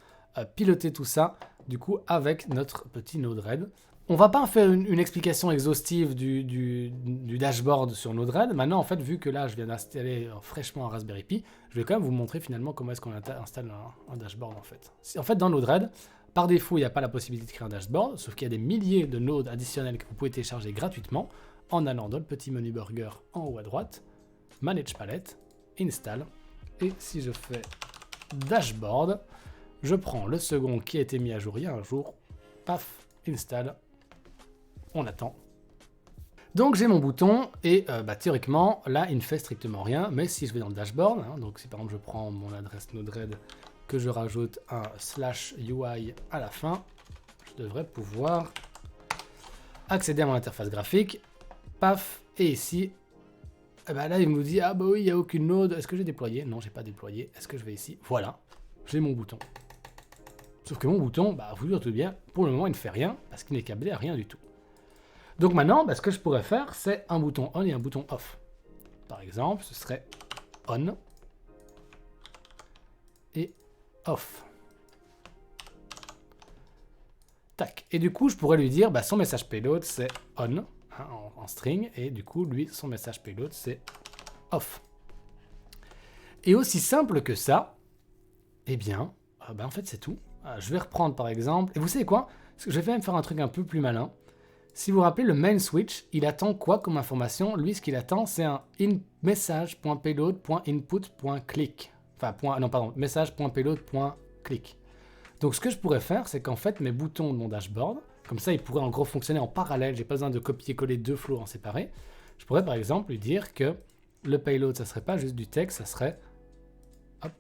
piloter tout ça, du coup avec notre petit Node-RED. On va pas faire une explication exhaustive du dashboard sur Node-RED. Maintenant, en fait, vu que là, je viens d'installer fraîchement un Raspberry Pi, je vais quand même vous montrer finalement comment est-ce qu'on installe un dashboard, en fait. En fait, dans Node-RED, par défaut, il n'y a pas la possibilité de créer un dashboard, sauf qu'il y a des milliers de nodes additionnels que vous pouvez télécharger gratuitement en allant dans le petit menu burger en haut à droite, Manage Palette, Install, et si je fais Dashboard, je prends le second qui a été mis à jour il y a un jour, paf, Install. On attend. Donc j'ai mon bouton et théoriquement là il ne fait strictement rien, mais si je vais dans le dashboard, donc si par exemple je prends mon adresse Node-RED que je rajoute un /UI à la fin, je devrais pouvoir accéder à mon interface graphique, paf, et ici, là il me dit ah bah oui il n'y a aucune node, est-ce que j'ai déployé? Non j'ai pas déployé, est-ce que je vais ici? Voilà, j'ai mon bouton. Sauf que mon bouton, vous dites tout bien, pour le moment il ne fait rien parce qu'il n'est câblé à rien du tout. Donc maintenant, ce que je pourrais faire, c'est un bouton on et un bouton off. Par exemple, ce serait on et off. Tac. Et du coup, je pourrais lui dire, son message payload, c'est on, en string, et du coup, lui, son message payload, c'est off. Et aussi simple que ça, eh bien, en fait, c'est tout. Je vais reprendre, par exemple, et vous savez quoi? Je vais même faire un truc un peu plus malin. Si vous vous rappelez, le main switch, il attend quoi comme information? Lui, ce qu'il attend, c'est un message.payload.input.click. Message.payload.click. Donc, ce que je pourrais faire, c'est qu'en fait, mes boutons de mon dashboard, comme ça, ils pourraient en gros fonctionner en parallèle. J'ai pas besoin de copier-coller deux flows en séparé. Je pourrais, par exemple, lui dire que le payload, ça serait pas juste du texte, ça serait... Hop.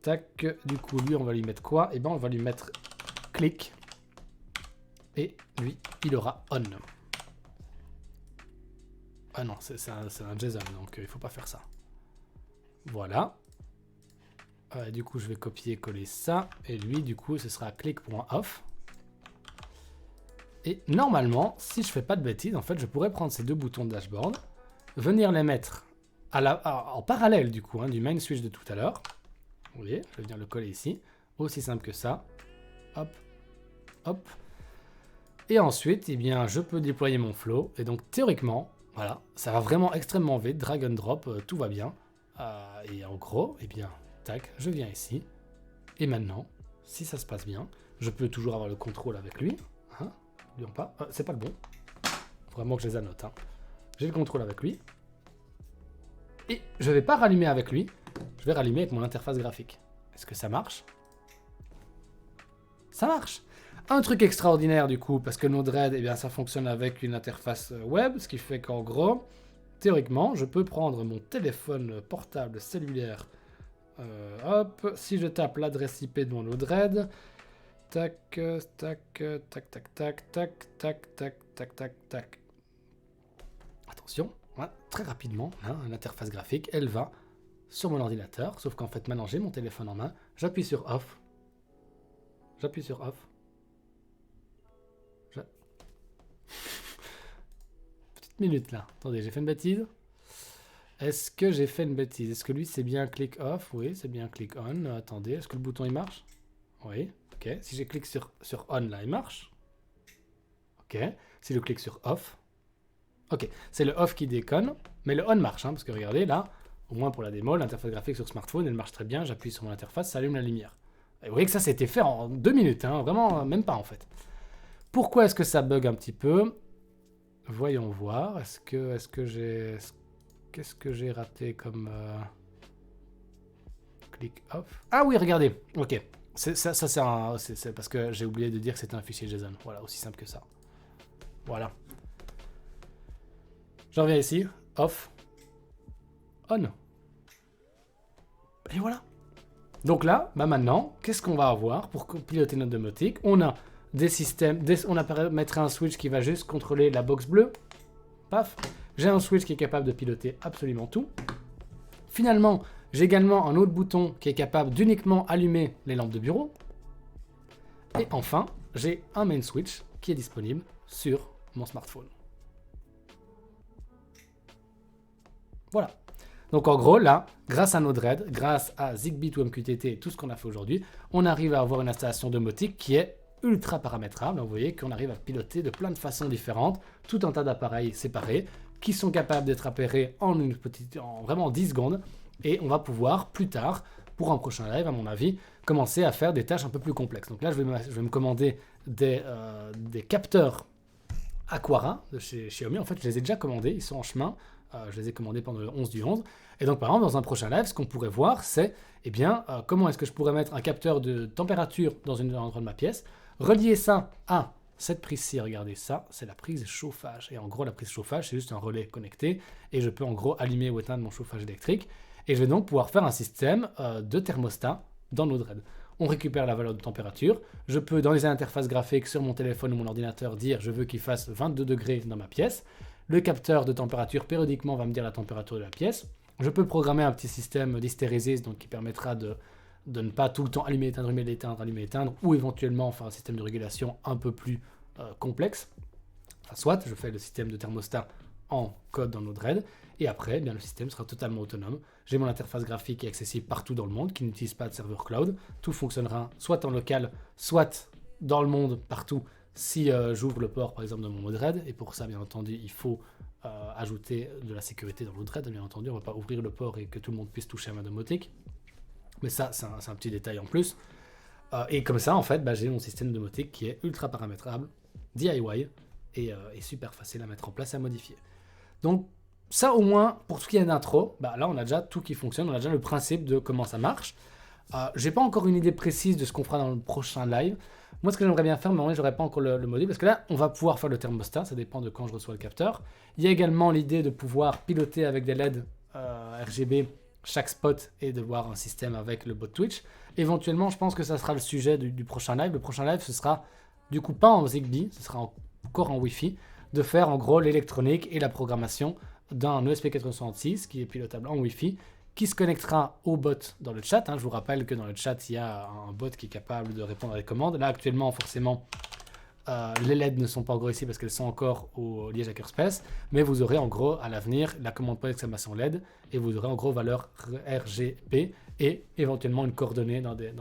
Tac. Du coup, lui, on va lui mettre quoi? On va lui mettre click. Et lui, il aura on. Ah non, c'est un JSON, donc il ne faut pas faire ça. Voilà. Du coup, je vais copier-coller ça. Et lui, du coup, ce sera click.off. Et normalement, si je ne fais pas de bêtises, en fait, je pourrais prendre ces deux boutons de dashboard, venir les mettre en parallèle, du coup, du main switch de tout à l'heure. Vous voyez, je vais venir le coller ici. Aussi simple que ça. Hop, hop. Et ensuite, je peux déployer mon flow. Et donc, théoriquement, voilà, ça va vraiment extrêmement vite. Drag and drop, tout va bien. Et en gros, tac, je viens ici. Et maintenant, si ça se passe bien, je peux toujours avoir le contrôle avec lui. N'oublions pas, c'est pas le bon. Vraiment que je les annote. J'ai le contrôle avec lui. Et je vais pas rallumer avec lui. Je vais rallumer avec mon interface graphique. Est-ce que ça marche? Ça marche! Un truc extraordinaire du coup, parce que Node-RED, ça fonctionne avec une interface web, ce qui fait qu'en gros, théoriquement, je peux prendre mon téléphone portable cellulaire Hop, si je tape l'adresse IP de mon Node-RED, tac, tac, tac, tac, tac, tac, tac, tac, tac, tac, tac. Attention, voilà, très rapidement, hein, l'interface graphique, elle va sur mon ordinateur, sauf qu'en fait maintenant j'ai mon téléphone en main, j'appuie sur off, j'appuie sur off, petite minute là, attendez, j'ai fait une bêtise. Est-ce que j'ai fait une bêtise? Est-ce que lui c'est bien click off? Oui, c'est bien click on. Attendez, est-ce que le bouton il marche? Oui, ok. Si je clique sur on là, il marche. Ok. Si je clique sur off. Ok, c'est le off qui déconne, mais le on marche, hein, parce que regardez là, au moins pour la démo, l'interface graphique sur smartphone, elle marche très bien. J'appuie sur mon interface, ça allume la lumière. Et vous voyez que ça c'était fait en 2 minutes, hein, vraiment, même pas en fait. Pourquoi est-ce que ça bug un petit peu? Voyons voir. Est-ce que j'ai... Qu'est-ce que j'ai raté comme... Click off. Ah oui, regardez. Ok. C'est parce que j'ai oublié de dire que c'était un fichier JSON. Voilà, aussi simple que ça. Voilà. Je reviens ici. Off. On. Et voilà. Donc là, bah maintenant, qu'est-ce qu'on va avoir pour piloter notre domotique? On a des systèmes... on a mettre un switch qui va juste contrôler la box bleue. Paf. J'ai un switch qui est capable de piloter absolument tout. Finalement, j'ai également un autre bouton qui est capable d'uniquement allumer les lampes de bureau. Et enfin, j'ai un main switch qui est disponible sur mon smartphone. Voilà. Donc en gros, là, grâce à Node-RED, grâce à Zigbee to MQTT et tout ce qu'on a fait aujourd'hui, on arrive à avoir une installation domotique qui est ultra paramétrable. Vous voyez qu'on arrive à piloter de plein de façons différentes, tout un tas d'appareils séparés, qui sont capables d'être appairés en vraiment 10 secondes. Et on va pouvoir, plus tard, pour un prochain live, à mon avis, commencer à faire des tâches un peu plus complexes. Donc là, je vais me commander des capteurs Aquara de chez Xiaomi. En fait, je les ai déjà commandés, ils sont en chemin. Je les ai commandés pendant le 11 du 11. Et donc, par exemple, dans un prochain live, ce qu'on pourrait voir, c'est comment est-ce que je pourrais mettre un capteur de température dans un endroit de ma pièce, relier ça à cette prise-ci, regardez ça, c'est la prise chauffage. Et en gros, la prise chauffage, c'est juste un relais connecté. Et je peux en gros allumer ou éteindre mon chauffage électrique. Et je vais donc pouvoir faire un système de thermostat dans Node-RED. On récupère la valeur de température. Je peux, dans les interfaces graphiques sur mon téléphone ou mon ordinateur, dire je veux qu'il fasse 22 degrés dans ma pièce. Le capteur de température, périodiquement, va me dire la température de la pièce. Je peux programmer un petit système d'hystérésis, donc qui permettra de ne pas tout le temps allumer, éteindre, allumer, éteindre, ou éventuellement faire un système de régulation un peu plus complexe. Enfin, soit je fais le système de thermostat en code dans Node-RED, et après, le système sera totalement autonome. J'ai mon interface graphique qui est accessible partout dans le monde, qui n'utilise pas de serveur cloud. Tout fonctionnera soit en local, soit dans le monde, partout, si j'ouvre le port, par exemple, de mon Node-RED. Et pour ça, bien entendu, il faut ajouter de la sécurité dans Node-RED. Bien entendu, on ne va pas ouvrir le port et que tout le monde puisse toucher à ma domotique. Mais ça, c'est un petit détail en plus. Et comme ça, en fait, j'ai mon système de domotique qui est ultra paramétrable, DIY, et super facile à mettre en place et à modifier. Donc, ça au moins, pour tout ce qui est d'intro, là on a déjà tout qui fonctionne, on a déjà le principe de comment ça marche. J'ai pas encore une idée précise de ce qu'on fera dans le prochain live. Moi, ce que j'aimerais bien faire, mais je n'aurais pas encore le module, parce que là, on va pouvoir faire le thermostat, ça dépend de quand je reçois le capteur. Il y a également l'idée de pouvoir piloter avec des LED RGB chaque spot et de voir un système avec le bot Twitch. Éventuellement, je pense que ça sera le sujet du prochain live. Le prochain live, ce sera du coup pas en Zigbee, ce sera encore en Wi-Fi, de faire en gros l'électronique et la programmation d'un ESP8266 qui est pilotable en Wi-Fi, qui se connectera au bot dans le chat. Je vous rappelle que dans le chat, il y a un bot qui est capable de répondre à des commandes. Là, actuellement, forcément, les LED ne sont pas encore ici parce qu'elles sont encore au Liège Hackerspace, mais vous aurez en gros à l'avenir la commande point d'exclamation LED et vous aurez en gros valeur RGB et éventuellement une coordonnée dans des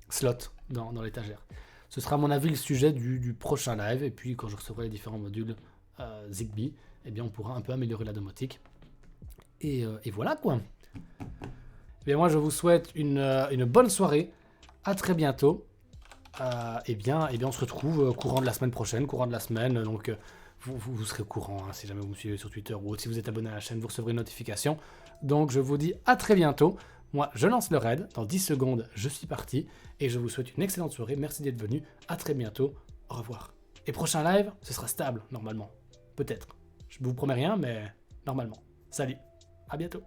slots dans l'étagère. Ce sera à mon avis le sujet du prochain live, et puis quand je recevrai les différents modules Zigbee, eh bien on pourra un peu améliorer la domotique. Et voilà quoi. Eh bien moi je vous souhaite une bonne soirée, à très bientôt. Eh bien on se retrouve courant de la semaine prochaine, donc vous serez au courant si jamais vous me suivez sur Twitter ou si vous êtes abonné à la chaîne, vous recevrez une notification. Donc je vous dis à très bientôt. Moi je lance le raid, dans 10 secondes je suis parti et je vous souhaite une excellente soirée, merci d'être venu, à très bientôt, au revoir. Et prochain live, ce sera stable normalement, peut-être. Je vous promets rien mais normalement. Salut, à bientôt.